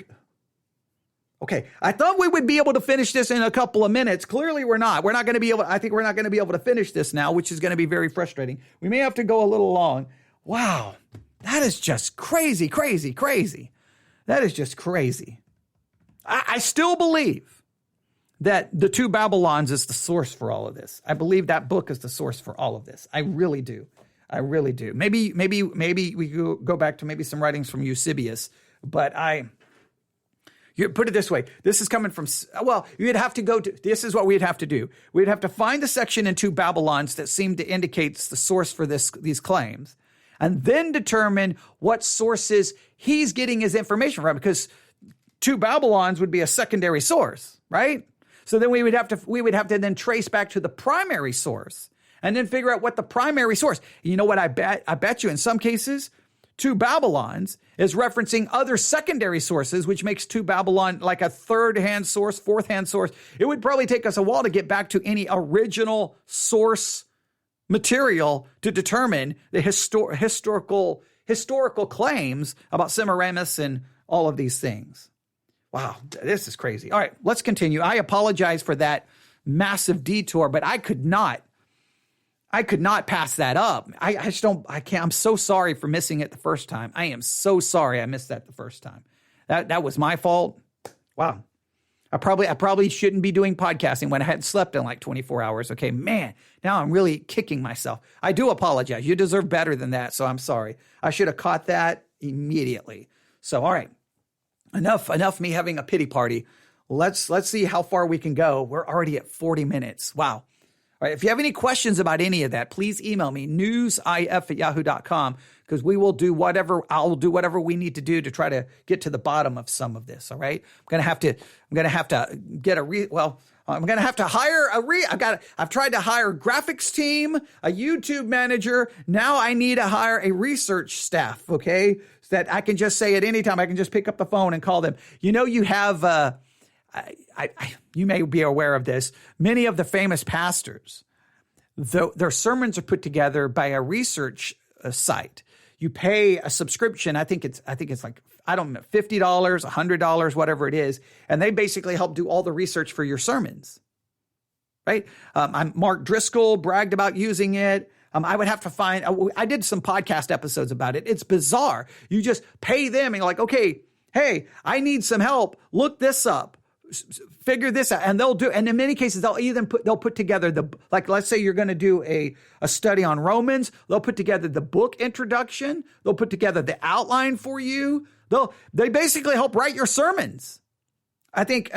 Okay. I thought we would be able to finish this in a couple of minutes. Clearly we're not. I think we're not going to be able to finish this now, which is going to be very frustrating. We may have to go a little long. Wow. That is just crazy. That is just crazy. I still believe that the 2 Babylons is the source for all of this. I believe that book is the source for all of this. I really do. Maybe we go back to maybe some writings from Eusebius, but You put it this way. This is coming from, well, you'd have to go to, this is what we'd have to do. We'd have to find the section in 2 Babylons that seem to indicate the source for these claims, and then determine what sources he's getting his information from, because 2 Babylons would be a secondary source, right? So then we would have to then trace back to the primary source and then figure out what the primary source. You know what I bet you in some cases, 2 Babylons is referencing other secondary sources, which makes 2 Babylon like a third-hand source, fourth-hand source. It would probably take us a while to get back to any original source material to determine the historical claims about Semiramis and all of these things. Wow, this is crazy. All right, let's continue. I apologize for that massive detour, but I could not pass that up. I can't. I'm so sorry for missing it the first time. I am so sorry I missed that the first time. That was my fault. Wow. I probably shouldn't be doing podcasting when I hadn't slept in like 24 hours. Okay, man, now I'm really kicking myself. I do apologize. You deserve better than that, so I'm sorry. I should have caught that immediately. So, all right, enough me having a pity party. Let's see how far we can go. We're already at 40 minutes. Wow. All right, if you have any questions about any of that, please email me, newsif@yahoo.com, because I'll do whatever we need to do to try to get to the bottom of some of this. All right. I'm going to have to hire I've tried to hire a graphics team, a YouTube manager. Now I need to hire a research staff. Okay. So that I can just say at any time, I can just pick up the phone and call them. You know, you have, you may be aware of this. Many of the famous pastors, their sermons are put together by a research site. You pay a subscription. I think it's like, I don't know, $50, $100, whatever it is. And they basically help do all the research for your sermons, right? Mark Driscoll bragged about using it. I would have to find, I did some podcast episodes about it. It's bizarre. You just pay them and you're like, okay, hey, I need some help. Look this up. Figure this out, and they'll do. And in many cases, they'll put together let's say you're going to do a study on Romans. They'll put together the book introduction. They'll put together the outline for you. They basically help write your sermons. I think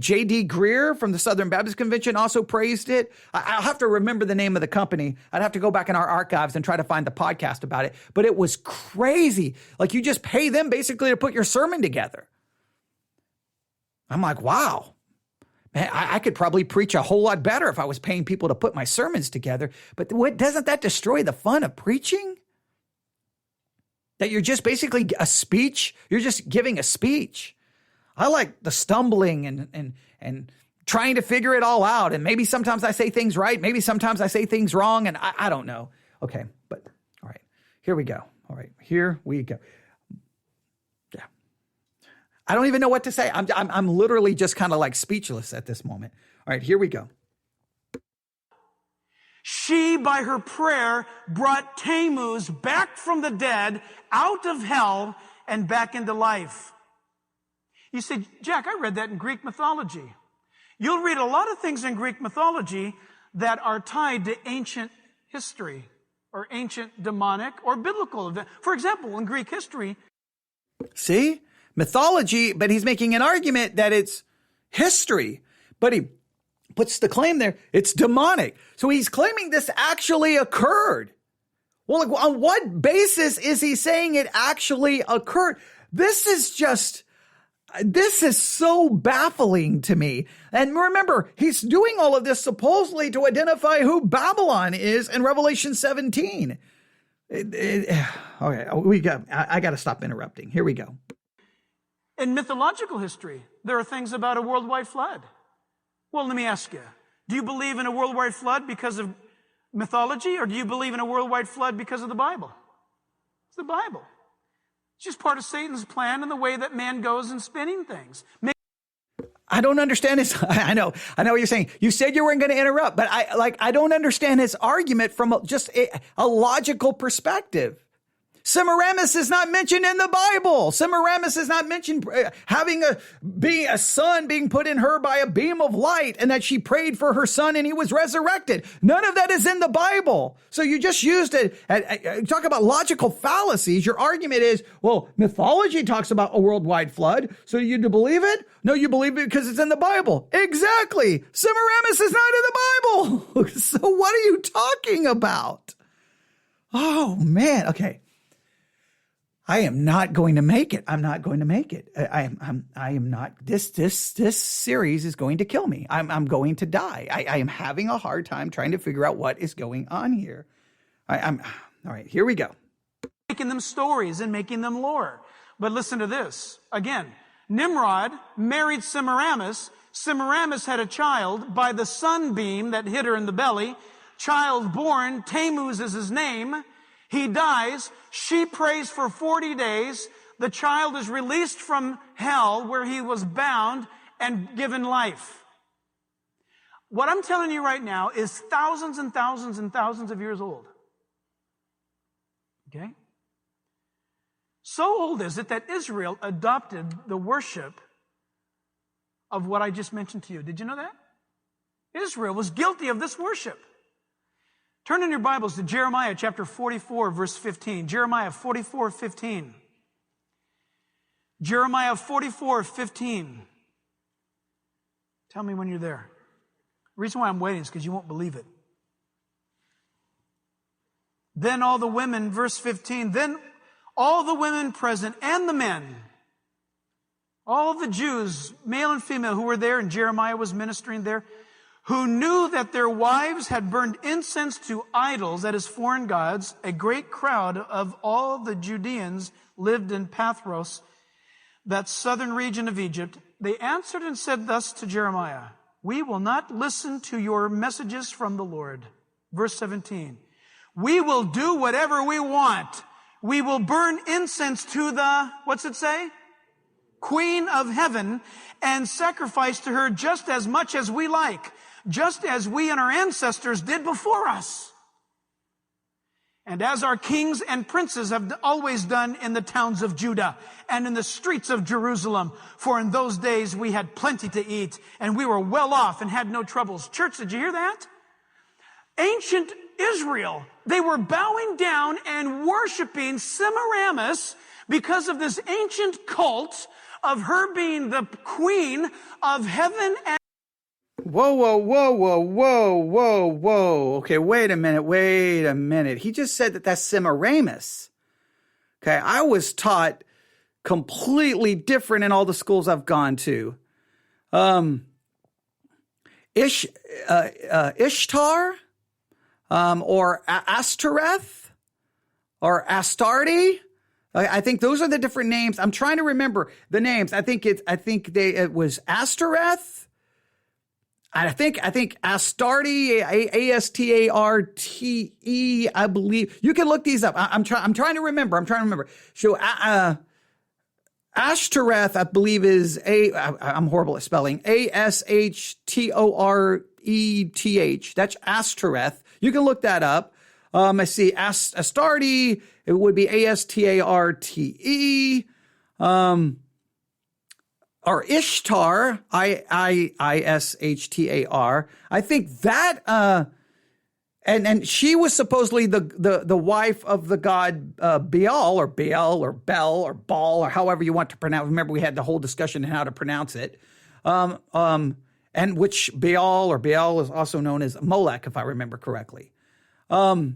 J.D. Greer from the Southern Baptist Convention also praised it. I'll have to remember the name of the company. I'd have to go back in our archives and try to find the podcast about it. But it was crazy. Like, you just pay them basically to put your sermon together. I'm like, wow, man, I could probably preach a whole lot better if I was paying people to put my sermons together. But doesn't that destroy the fun of preaching? That you're just basically a speech. You're just giving a speech. I like the stumbling and trying to figure it all out. And maybe sometimes I say things right. Maybe sometimes I say things wrong. And I don't know. Okay, but all right, here we go. All right, here we go. I don't even know what to say. I'm literally just kind of like speechless at this moment. All right, here we go. She, by her prayer, brought Tammuz back from the dead, out of hell, and back into life. You say, Jack, I read that in Greek mythology. You'll read a lot of things in Greek mythology that are tied to ancient history or ancient demonic or biblical event. For example, in Greek history. See? Mythology, but he's making an argument that it's history, but he puts the claim there, it's demonic. So he's claiming this actually occurred. Well, on what basis is he saying it actually occurred? This is so baffling to me. And remember, he's doing all of this supposedly to identify who Babylon is in Revelation 17. Okay, I got to stop interrupting. Here we go. In mythological history, there are things about a worldwide flood. Well, let me ask you, do you believe in a worldwide flood because of mythology, or do you believe in a worldwide flood because of the Bible? It's the Bible. It's just part of Satan's plan and the way that man goes in spinning things. I don't understand his, I know what you're saying. You said you weren't going to interrupt, but I don't understand his argument from just a logical perspective. Semiramis is not mentioned in the Bible. Semiramis is not mentioned being a son being put in her by a beam of light, and that she prayed for her son and he was resurrected. None of that is in the Bible. So you just used it. Talk about logical fallacies. Your argument is, well, mythology talks about a worldwide flood. So you do believe it? No, you believe it because it's in the Bible. Exactly. Semiramis is not in the Bible. So what are you talking about? Oh man. Okay. I am not going to make it. I'm not going to make it. I am not. This series is going to kill me. I'm going to die. I am having a hard time trying to figure out what is going on here. All right, here we go. Making them stories and making them lore. But listen to this. Again, Nimrod married Semiramis. Semiramis had a child by the sunbeam that hit her in the belly. Child born, Tammuz is his name. He dies. She prays for 40 days. The child is released from hell where he was bound and given life. What I'm telling you right now is thousands and thousands and thousands of years old. Okay? So old is it that Israel adopted the worship of what I just mentioned to you. Did you know that? Israel was guilty of this worship. Turn in your Bibles to Jeremiah chapter 44, verse 15. Jeremiah 44, 15. Jeremiah 44, 15. Tell me when you're there. The reason why I'm waiting is because you won't believe it. Then all the women, verse 15, then all the women present and the men, all of the Jews, male and female, who were there, and Jeremiah was ministering there, who knew that their wives had burned incense to idols, that is, foreign gods, a great crowd of all the Judeans lived in Pathros, that southern region of Egypt. They answered and said thus to Jeremiah, we will not listen to your messages from the Lord. Verse 17, we will do whatever we want. We will burn incense to the, what's it say? Queen of heaven, and sacrifice to her just as much as we like, just as we and our ancestors did before us, and as our kings and princes have always done in the towns of Judah and in the streets of Jerusalem. For in those days we had plenty to eat, and we were well off and had no troubles. Church, did you hear that? Ancient Israel, they were bowing down and worshiping Semiramis because of this ancient cult of her being the queen of heaven and Whoa. Okay, wait a minute. He just said that that's Semiramis. Okay, I was taught completely different in all the schools I've gone to. Ishtar, or Ashtoreth, or Astarte. I think those are the different names. I'm trying to remember the names. I think it was Ashtoreth. I think Astarte, Astarte, I believe. You can look these up. I'm trying to remember. So Ashtoreth, I believe, is I'm horrible at spelling. Ashtoreth. That's Ashtoreth. You can look that up. I see Astarte. It would be Astarte. Or Ishtar, Ishtar. I think that, and she was supposedly the wife of the god Baal or Bel or Baal or however you want to pronounce. Remember, we had the whole discussion on how to pronounce it. And which Baal is also known as Molech, if I remember correctly. And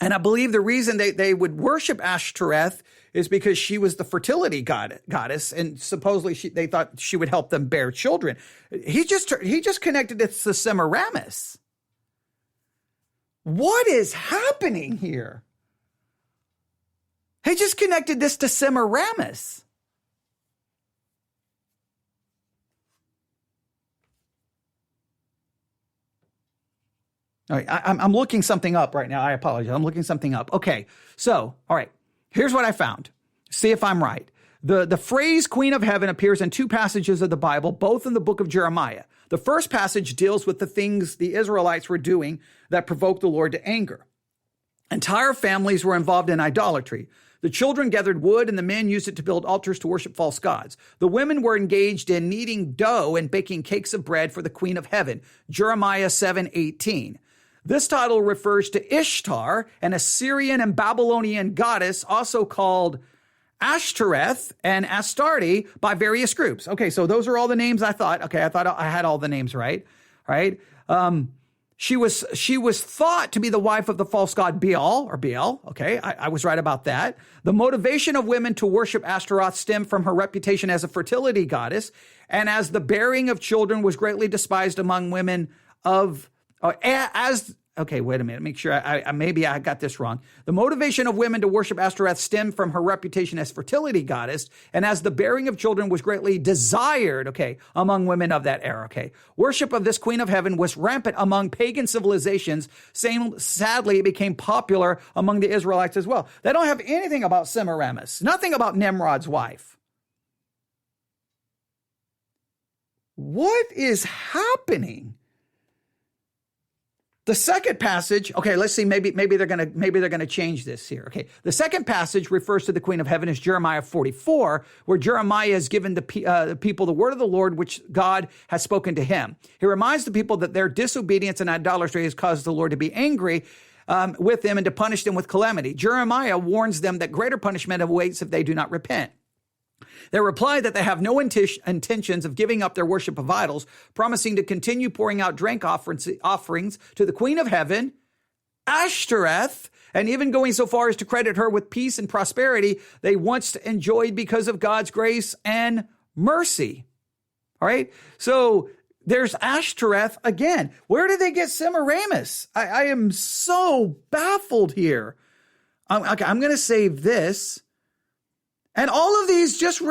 I believe the reason they would worship Ashtoreth is because she was the fertility goddess, and supposedly they thought she would help them bear children. He just connected it to Semiramis. What is happening here? He just connected this to Semiramis. All right, I'm looking something up right now. I apologize. I'm looking something up. Okay, so, all right. Here's what I found. See if I'm right. The phrase Queen of Heaven appears in two passages of the Bible, both in the book of Jeremiah. The first passage deals with the things the Israelites were doing that provoked the Lord to anger. Entire families were involved in idolatry. The children gathered wood and the men used it to build altars to worship false gods. The women were engaged in kneading dough and baking cakes of bread for the Queen of Heaven. Jeremiah 7:18. This title refers to Ishtar, an Assyrian and Babylonian goddess, also called Ashtoreth and Astarte by various groups. Okay, so those are all the names I thought. Okay, I thought I had all the names right. Right? She was thought to be the wife of the false god Baal. Okay, I was right about that. The motivation of women to worship Ashtaroth stemmed from her reputation as a fertility goddess, and as the bearing of children was greatly despised among women of Okay, wait a minute. Make sure maybe I got this wrong. The motivation of women to worship Ashtoreth stemmed from her reputation as fertility goddess, and as the bearing of children was greatly desired, among women of that era, Worship of this Queen of Heaven was rampant among pagan civilizations. Sadly, it became popular among the Israelites as well. They don't have anything about Semiramis, nothing about Nimrod's wife. What is happening? The second passage, let's see, maybe they're gonna change this here. The second passage refers to the Queen of Heaven as Jeremiah 44, where Jeremiah has given the people the word of the Lord, which God has spoken to him. He reminds the people that their disobedience and idolatry has caused the Lord to be angry with them and to punish them with calamity. Jeremiah warns them that greater punishment awaits if they do not repent. They reply that they have no intentions of giving up their worship of idols, promising to continue pouring out drink offerings to the Queen of Heaven, Ashtoreth, and even going so far as to credit her with peace and prosperity they once enjoyed because of God's grace and mercy. All right, so there's Ashtoreth again. Where did they get Semiramis? I am so baffled here. I'm going to save this. And all of these just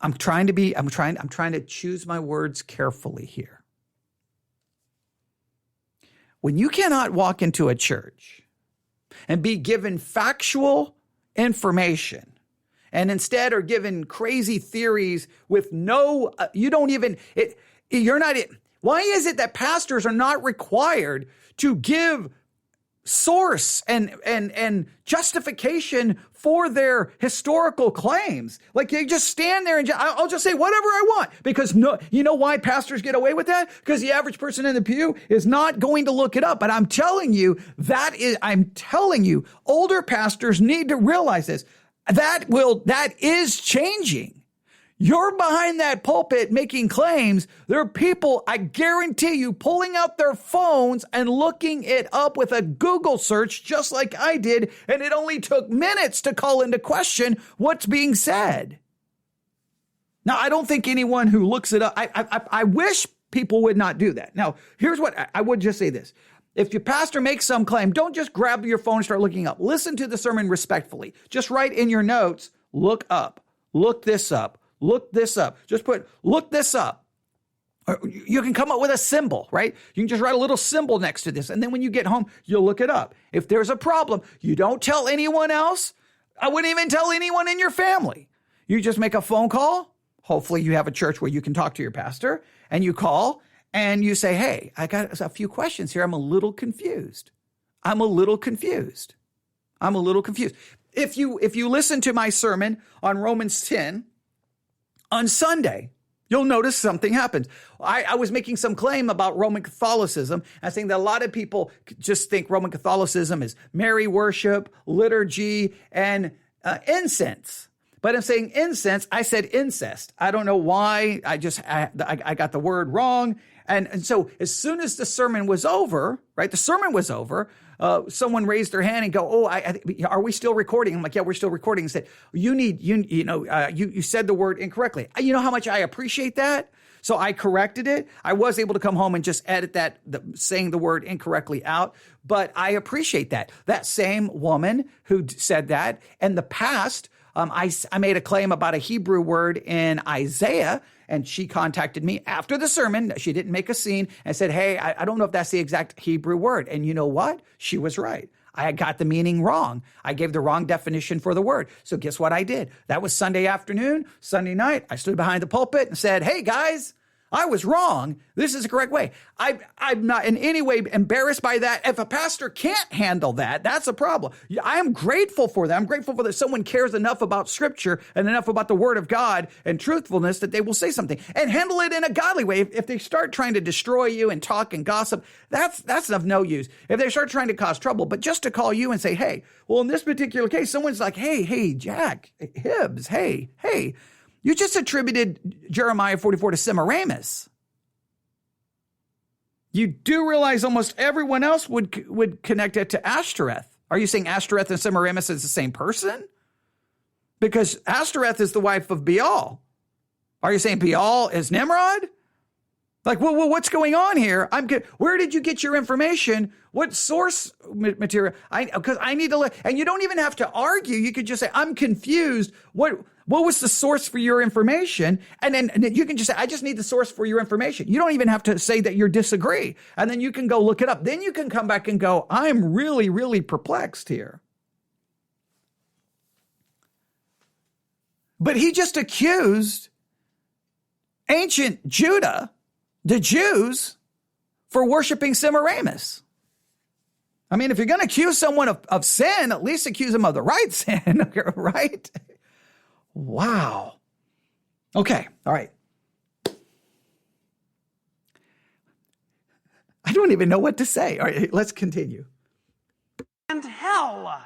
I'm trying to choose my words carefully here. When you cannot walk into a church and be given factual information and instead are given crazy theories with why is it that pastors are not required to give source and justification for their historical claims? Like, they just stand there and I'll just say whatever I want, because you know why pastors get away with that? Because the average person in the pew is not going to look it up. But I'm telling you, older pastors need to realize this. That is changing. You're behind that pulpit making claims. There are people, I guarantee you, pulling out their phones and looking it up with a Google search, just like I did, and it only took minutes to call into question what's being said. Now, I don't think anyone who looks it up, I wish people would not do that. Now, here's what I would just say this. If your pastor makes some claim, don't just grab your phone and start looking up. Listen to the sermon respectfully. Just write in your notes, look up, look this up. Look this up. Just put, look this up. Or you can come up with a symbol, right? You can just write a little symbol next to this. And then when you get home, you'll look it up. If there's a problem, you don't tell anyone else. I wouldn't even tell anyone in your family. You just make a phone call. Hopefully you have a church where you can talk to your pastor, and you call and you say, hey, I got a few questions here. I'm a little confused. If you listen to my sermon on Romans 10, on Sunday, you'll notice something happens. I was making some claim about Roman Catholicism. I think that a lot of people just think Roman Catholicism is Mary worship, liturgy, and incense. But I'm saying incense, I said incest. I don't know why. I got the word wrong. And so as soon as the sermon was over, someone raised their hand and go, are we still recording? I'm like, yeah, we're still recording. And said, you said the word incorrectly. You know how much I appreciate that? So I corrected it. I was able to come home and just edit saying the word incorrectly out. But I appreciate that. That same woman who said that in the past, I made a claim about a Hebrew word in Isaiah, and she contacted me after the sermon. She didn't make a scene and said, hey, I don't know if that's the exact Hebrew word. And you know what? She was right. I got the meaning wrong. I gave the wrong definition for the word. So guess what I did? That was Sunday afternoon. Sunday night, I stood behind the pulpit and said, hey, guys, I was wrong. This is the correct way. I'm not in any way embarrassed by that. If a pastor can't handle that, that's a problem. I am grateful for that. I'm grateful for that someone cares enough about Scripture and enough about the Word of God and truthfulness that they will say something and handle it in a godly way. If they start trying to destroy you and talk and gossip, that's of no use. If they start trying to cause trouble, but just to call you and say, hey, well, in this particular case, someone's like, hey, Jack, Hibbs, hey, you just attributed Jeremiah 44 to Semiramis. You do realize almost everyone else would connect it to Ashtoreth. Are you saying Ashtoreth and Semiramis is the same person? Because Ashtoreth is the wife of Baal. Are you saying Baal is Nimrod? Like, well, what's going on here? Where did you get your information? What source material? Because I need to and you don't even have to argue. You could just say, I'm confused. What was the source for your information? And then you can just say, I just need the source for your information. You don't even have to say that you disagree. And then you can go look it up. Then you can come back and go, I'm really, really perplexed here. But he just accused ancient Judah, the Jews, for worshiping Semiramis. I mean, if you're going to accuse someone of sin, at least accuse them of the right sin, right? Wow. Okay, all right. I don't even know what to say. All right, let's continue. And hell,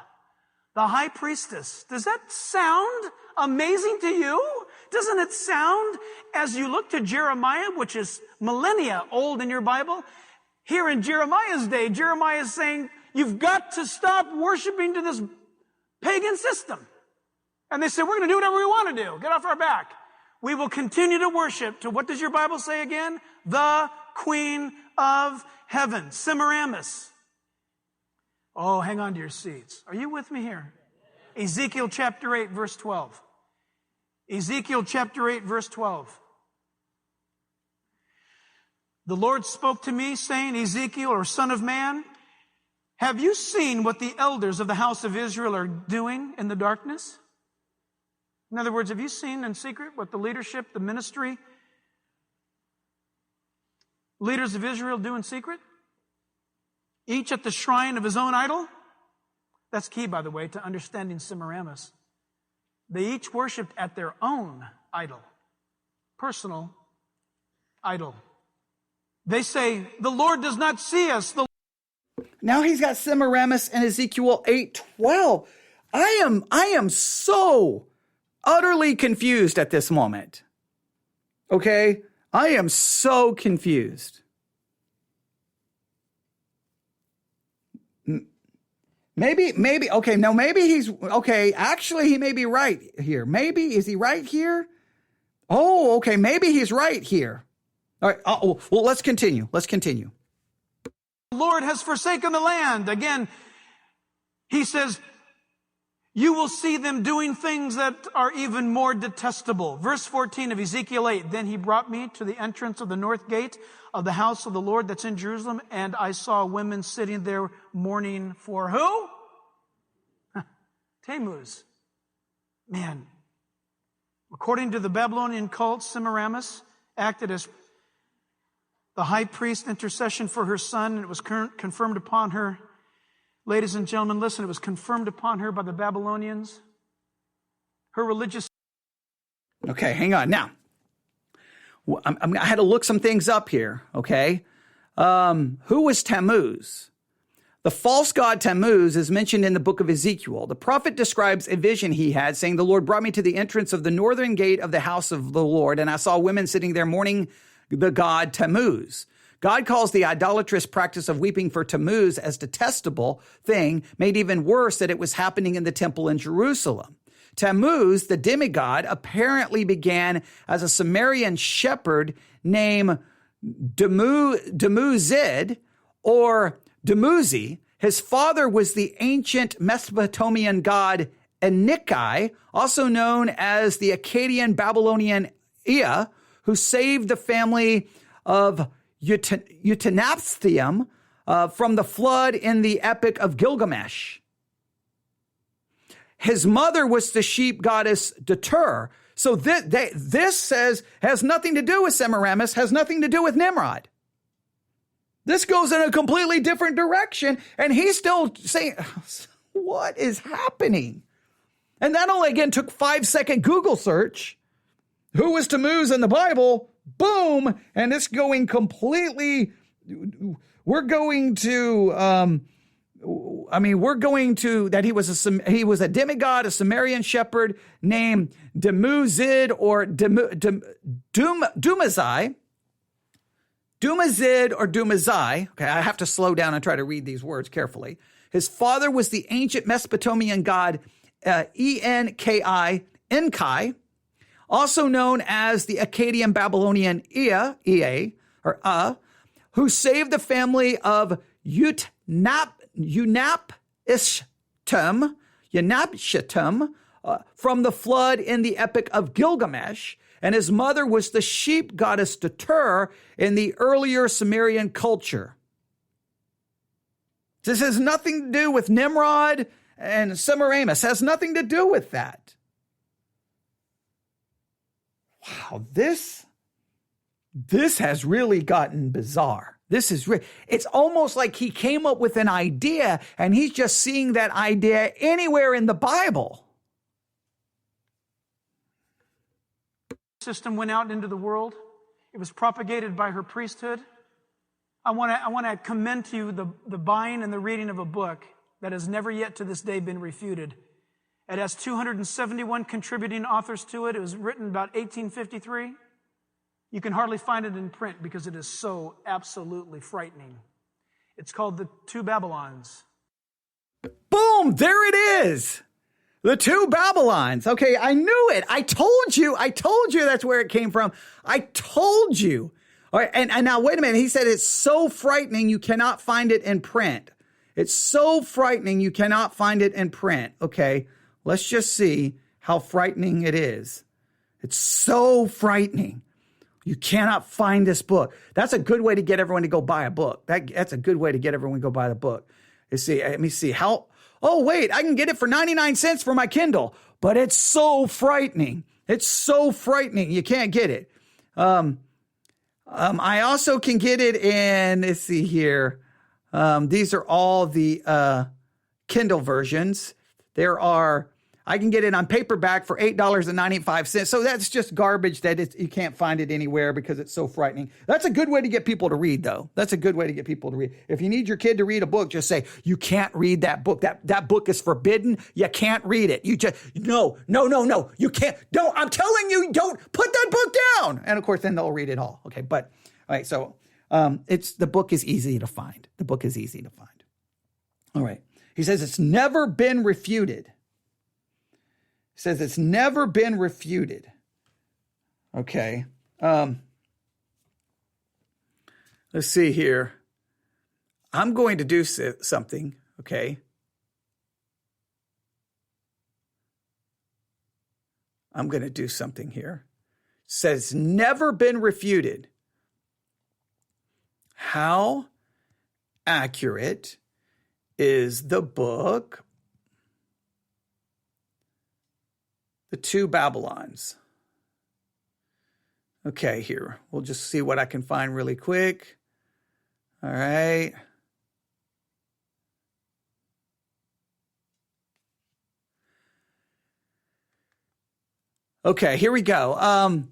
the high priestess. Does that sound amazing to you? Doesn't it sound, as you look to Jeremiah, which is millennia old in your Bible, here in Jeremiah's day, Jeremiah is saying, you've got to stop worshiping to this pagan system. And they said, we're going to do whatever we want to do. Get off our back. We will continue to worship to, what does your Bible say again? The Queen of Heaven, Semiramis. Oh, hang on to your seats. Are you with me here? Ezekiel chapter 8, verse 12. Ezekiel chapter 8, verse 12. The Lord spoke to me, saying, Ezekiel, or son of man, have you seen what the elders of the house of Israel are doing in the darkness? In other words, have you seen in secret what the leadership, the ministry, leaders of Israel do in secret? Each at the shrine of his own idol? That's key, by the way, to understanding Semiramis. They each worshiped at their own idol, personal idol. They say, the Lord does not see us. Now he's got Semiramis in Ezekiel 8:12. I am so utterly confused at this moment. Okay? I am so confused. Maybe, okay, no, maybe he's, okay, actually he may be right here. Maybe, is he right here? Oh, okay, maybe he's right here. All right, well, let's continue. The Lord has forsaken the land. Again, he says, you will see them doing things that are even more detestable. Verse 14 of Ezekiel 8, then he brought me to the entrance of the north gate of the house of the Lord that's in Jerusalem, and I saw women sitting there mourning for who? Tammuz. Man, according to the Babylonian cult, Semiramis acted as the high priest intercession for her son, and it was confirmed upon her. Ladies and gentlemen, listen, it was confirmed upon her by the Babylonians. Her religious... Okay, hang on. Now, I had to look some things up here, okay? Who was Tammuz? The false god Tammuz is mentioned in the book of Ezekiel. The prophet describes a vision he had, saying, the Lord brought me to the entrance of the northern gate of the house of the Lord, and I saw women sitting there mourning the god Tammuz. God calls the idolatrous practice of weeping for Tammuz as detestable thing, made even worse that it was happening in the temple in Jerusalem. Tammuz, the demigod, apparently began as a Sumerian shepherd named Dumuzid or Dumuzi. His father was the ancient Mesopotamian god Enki, also known as the Akkadian Babylonian Ea, who saved the family of Utanaphthium from the flood in the Epic of Gilgamesh. His mother was the sheep goddess Datur. So this says has nothing to do with Semiramis, has nothing to do with Nimrod. This goes in a completely different direction, and he's still saying, what is happening? And that only, again, took 5-second Google search. Who was Tammuz in the Bible? Boom! And it's going completely, we're going to, that he was a demigod, a Sumerian shepherd named Dumuzid or Dumazai. Dumazid or Dumazai. Okay, I have to slow down and try to read these words carefully. His father was the ancient Mesopotamian god Enki, also known as the Akkadian Babylonian Ea, who saved the family of Unapishtim from the flood in the Epic of Gilgamesh, and his mother was the sheep goddess Datur in the earlier Sumerian culture. This has nothing to do with Nimrod and Semiramis, has nothing to do with that. Wow, this has really gotten bizarre. It's almost like he came up with an idea and he's just seeing that idea anywhere in the Bible. System went out into the world. It was propagated by her priesthood. I want to commend to you the buying and the reading of a book that has never yet to this day been refuted. It has 271 contributing authors to it. It was written about 1853. You can hardly find it in print because it is so absolutely frightening. It's called The Two Babylons. Boom! There it is. The Two Babylons. Okay, I knew it. I told you that's where it came from. I told you. All right, and now wait a minute. He said it's so frightening you cannot find it in print. It's so frightening you cannot find it in print. Okay, let's just see how frightening it is. It's so frightening. You cannot find this book. That's a good way to get everyone to go buy a book. That's a good way to get everyone to go buy the book. Let me see how. Oh, wait, I can get it for 99 cents for my Kindle, but it's so frightening. It's so frightening. You can't get it. I also can get it in, let's see here. These are all the Kindle versions. I can get it on paperback for $8.95. So that's just garbage that you can't find it anywhere because it's so frightening. That's a good way to get people to read, though. That's a good way to get people to read. If you need your kid to read a book, just say, you can't read that book. That book is forbidden. You can't read it. You just, no. You can't. Don't. I'm telling you, don't put that book down. And of course, then they'll read it all. Okay. But all right. So the book is easy to find. The book is easy to find. All right. He says it's never been refuted. He says it's never been refuted. Okay. Let's see here. I'm going to do something. Okay. I'm going to do something here. It says never been refuted. How accurate is the book The Two Babylons? Okay, here. We'll just see what I can find really quick. All right. Okay, here we go.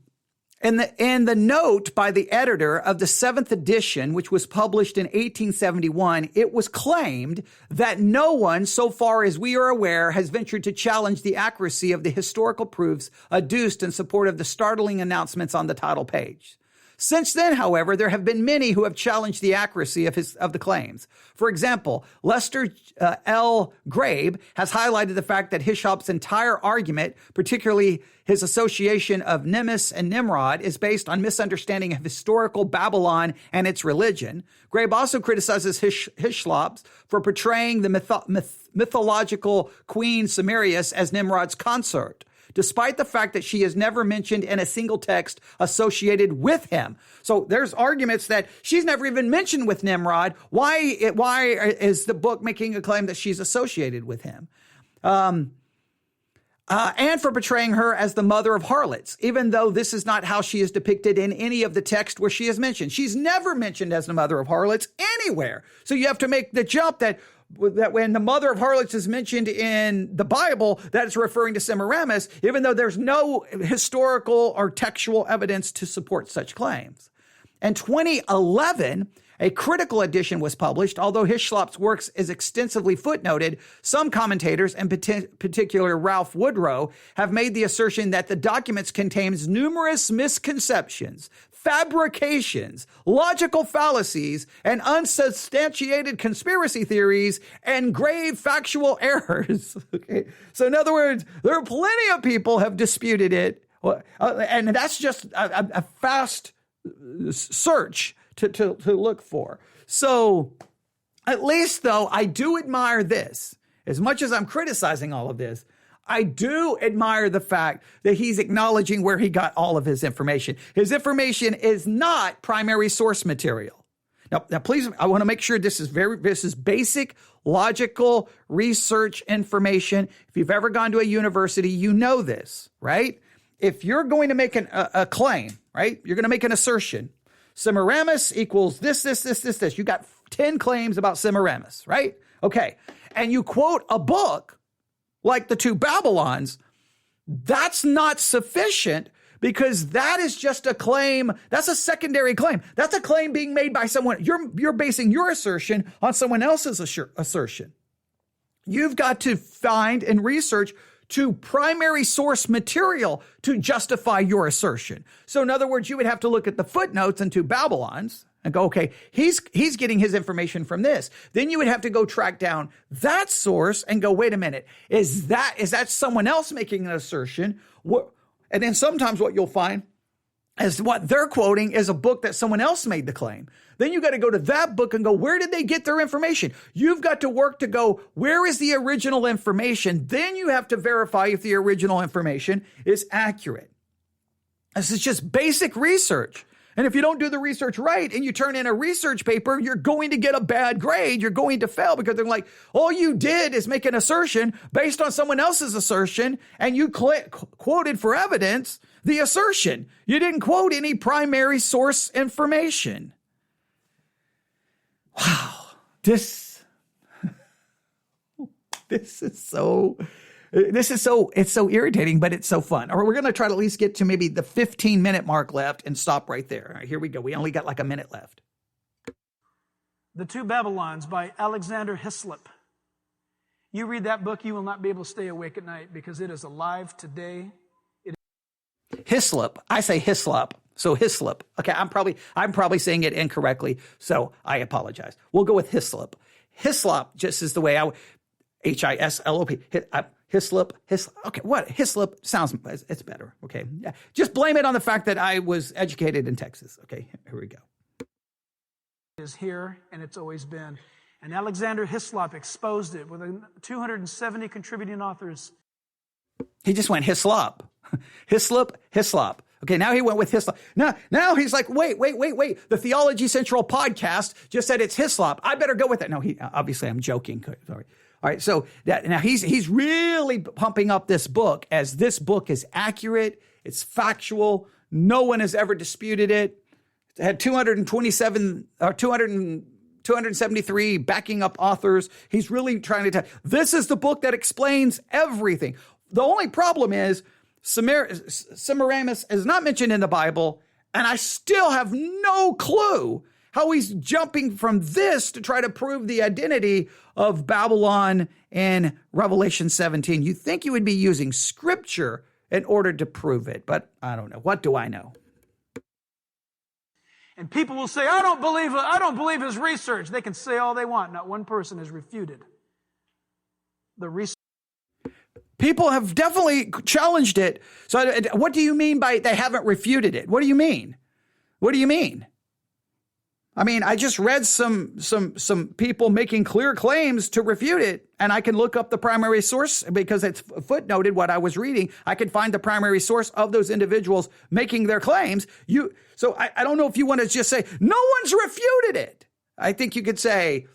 In the note by the editor of the 7th edition, which was published in 1871, it was claimed that no one, so far as we are aware, has ventured to challenge the accuracy of the historical proofs adduced in support of the startling announcements on the title page. Since then, however, there have been many who have challenged the accuracy of the claims. For example, Lester L. Grabe has highlighted the fact that Hishop's entire argument, particularly his association of Nemes and Nimrod, is based on misunderstanding of historical Babylon and its religion. Grabe also criticizes Hyslop for portraying the mythological queen Semiramis as Nimrod's consort, despite the fact that she is never mentioned in a single text associated with him. So there's arguments that she's never even mentioned with Nimrod. Why is the book making a claim that she's associated with him? and for portraying her as the mother of harlots, even though this is not how she is depicted in any of the text where she is mentioned. She's never mentioned as the mother of harlots anywhere. So you have to make the jump that when the mother of harlots is mentioned in the Bible, that is referring to Semiramis, even though there's no historical or textual evidence to support such claims. In 2011, a critical edition was published. Although Hislop's works is extensively footnoted, some commentators, in particular Ralph Woodrow, have made the assertion that the documents contains numerous misconceptions, fabrications, logical fallacies, and unsubstantiated conspiracy theories and grave factual errors. Okay. So in other words, there are plenty of people have disputed it. And that's just a fast search to look for. So at least though, I do admire this. As much as I'm criticizing all of this, I do admire the fact that he's acknowledging where he got all of his information. His information is not primary source material. Now please, I want to make sure this is basic, logical research information. If you've ever gone to a university, you know this, right? If you're going to make a claim, right? You're going to make an assertion. Semiramis equals this. You got 10 claims about Semiramis, right? Okay. And you quote a book like the two Babylons. That's not sufficient because that is just a claim. That's a secondary claim. That's a claim being made by someone. You're basing your assertion on someone else's assertion. You've got to find and research to primary source material to justify your assertion. So in other words, you would have to look at the footnotes in two Babylons and go, okay, he's getting his information from this. Then you would have to go track down that source and go, wait a minute, is that someone else making an assertion? And then sometimes what you'll find is what they're quoting is a book that someone else made the claim. Then you got to go to that book and go, where did they get their information? You've got to work to go, where is the original information? Then you have to verify if the original information is accurate. This is just basic research. And if you don't do the research right and you turn in a research paper, you're going to get a bad grade. You're going to fail because they're like, all you did is make an assertion based on someone else's assertion and you quoted for evidence the assertion. You didn't quote any primary source information. Wow, it's so irritating, but it's so fun. Or we're going to try to at least get to maybe the 15-minute mark left and stop right there. All right, here we go. We only got like a minute left. The Two Babylons by Alexander Hislop. You read that book, you will not be able to stay awake at night because it is alive today. Hislop. I say Hislop. So Hislop. Okay, I'm probably saying it incorrectly, so I apologize. We'll go with Hislop. Hislop just is the way Hislop. Hislop. Okay, what? Hislop sounds, it's better. Okay, yeah. Just blame it on the fact that I was educated in Texas. Okay, here we go. It is here, and it's always been. And Alexander Hislop exposed it with 270 contributing authors. He just went Hislop. Hislop. Okay, now he went with Hislop. Now he's like, wait. The Theology Central podcast just said it's Hislop. I better go with it. No, obviously I'm joking. Sorry. All right, so now he's really pumping up this book as this book is accurate. It's factual. No one has ever disputed it. It had 273 backing up authors. He's really trying to tell. This is the book that explains everything. The only problem is Semiramis is not mentioned in the Bible, and I still have no clue how he's jumping from this to try to prove the identity of Babylon in Revelation 17. You think you would be using scripture in order to prove it, but I don't know. What do I know? And people will say, I don't believe his research. They can say all they want. Not one person has refuted the research. People have definitely challenged it. So what do you mean by they haven't refuted it? What do you mean? I mean, I just read some people making clear claims to refute it, and I can look up the primary source because it's footnoted what I was reading. I can find the primary source of those individuals making their claims. So I don't know if you want to just say, no one's refuted it. I think you could say,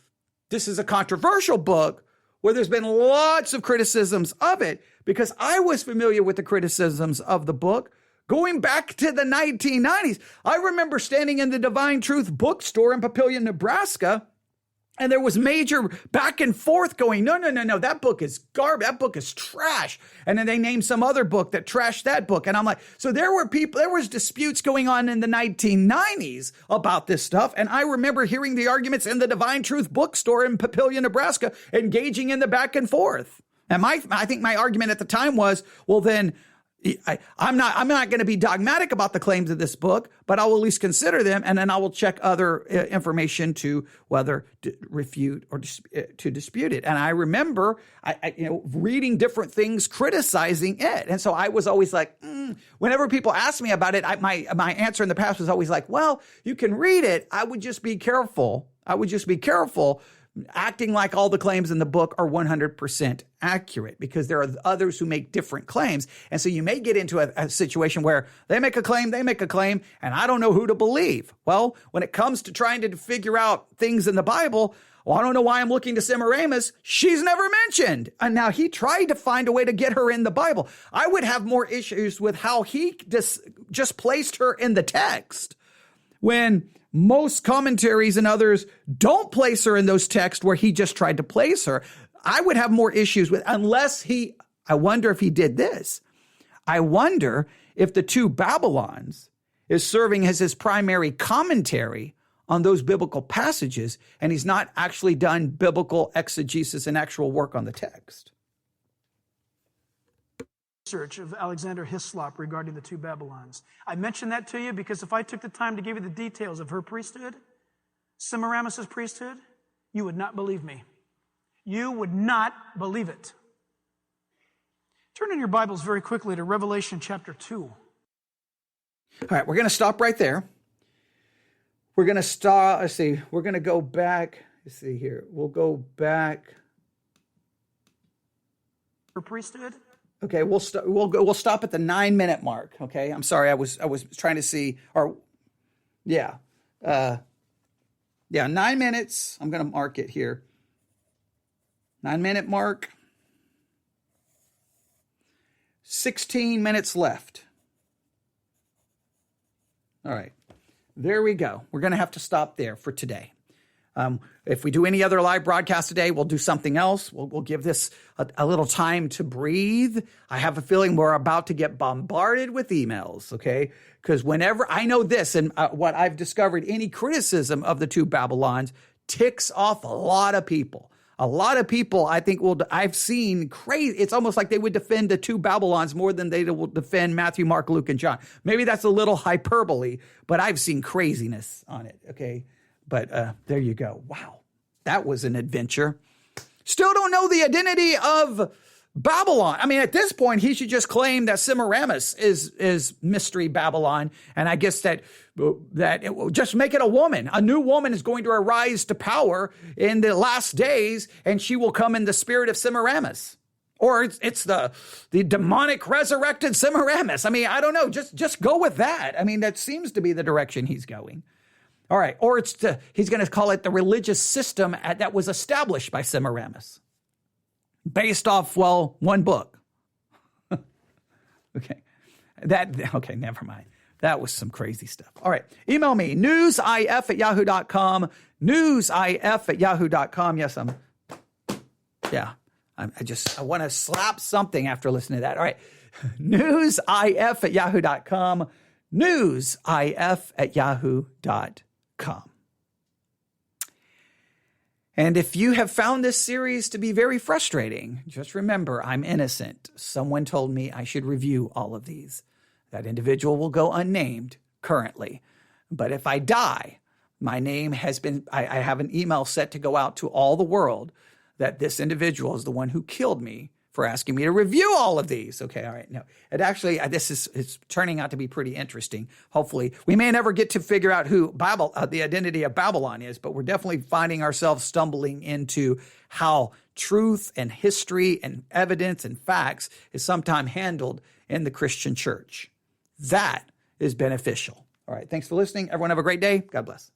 this is a controversial book. where there's been lots of criticisms of it, because I was familiar with the criticisms of the book going back to the 1990s. I remember standing in the Divine Truth bookstore in Papillion, Nebraska, and there was major back and forth going, no, that book is garbage. That book is trash. And then they named some other book that trashed that book. And I'm like, so there was disputes going on in the 1990s about this stuff. And I remember hearing the arguments in the Divine Truth bookstore in Papillion, Nebraska, engaging in the back and forth. And I think my argument at the time was, well, then I'm not going to be dogmatic about the claims of this book, but I will at least consider them, and then I will check other information to whether to refute or to dispute it. And I remember, reading different things, criticizing it, and so I was always like, whenever people asked me about it, my answer in the past was always like, well, you can read it. I would just be careful. Acting like all the claims in the book are 100% accurate, because there are others who make different claims. And so you may get into a situation where they make a claim, and I don't know who to believe. Well, when it comes to trying to figure out things in the Bible, well, I don't know why I'm looking to Semiramis. She's never mentioned. And now he tried to find a way to get her in the Bible. I would have more issues with how he just placed her in the text, when most commentaries and others don't place her in those texts where he just tried to place her. I would have more issues with, I wonder if he did this. I wonder if the two Babylons is serving as his primary commentary on those biblical passages, and he's not actually done biblical exegesis and actual work on the text. Research of Alexander Hislop regarding the two Babylons. I mention that to you because if I took the time to give you the details of her priesthood, Semiramis' priesthood, you would not believe me. You would not believe it. Turn in your Bibles very quickly to Revelation chapter 2. All right, we're going to stop right there. We're going to stop. Let's see. We're going to go back. Let's see here. We'll go back. Her priesthood. Okay, we'll stop at the 9-minute mark. Okay, I'm sorry, I was trying to see, 9 minutes. I'm going to mark it here. 9-minute mark. 16 minutes left. All right, there we go. We're going to have to stop there for today. If we do any other live broadcast today, we'll do something else. We'll give this a little time to breathe. I have a feeling we're about to get bombarded with emails, okay? Because whenever I know this, and what I've discovered, any criticism of the two Babylons ticks off a lot of people. A lot of people, I think, I've seen crazy. It's almost like they would defend the two Babylons more than they will defend Matthew, Mark, Luke, and John. Maybe that's a little hyperbole, but I've seen craziness on it, okay? But there you go. Wow, that was an adventure. Still don't know the identity of Babylon. I mean, at this point, he should just claim that Semiramis is mystery Babylon. And I guess that it will just make it a woman. A new woman is going to arise to power in the last days, and she will come in the spirit of Semiramis. Or it's the demonic resurrected Semiramis. I mean, I don't know. Just go with that. I mean, that seems to be the direction he's going. All right, or he's going to call it the religious system that was established by Semiramis, based off, one book. Okay, never mind. That was some crazy stuff. All right, email me, newsif@yahoo.com, newsif@yahoo.com. Yes, I want to slap something after listening to that. All right, newsif@yahoo.com, newsif@yahoo.com. And if you have found this series to be very frustrating, just remember, I'm innocent. Someone told me I should review all of these. That individual will go unnamed currently. But if I die, my name has been, I have an email set to go out to all the world that this individual is the one who killed me for asking me to review all of these. Okay, all right. No, it actually, it's turning out to be pretty interesting. Hopefully, we may never get to figure out who the identity of Babylon is, but we're definitely finding ourselves stumbling into how truth and history and evidence and facts is sometimes handled in the Christian church. That is beneficial. All right, thanks for listening. Everyone have a great day. God bless.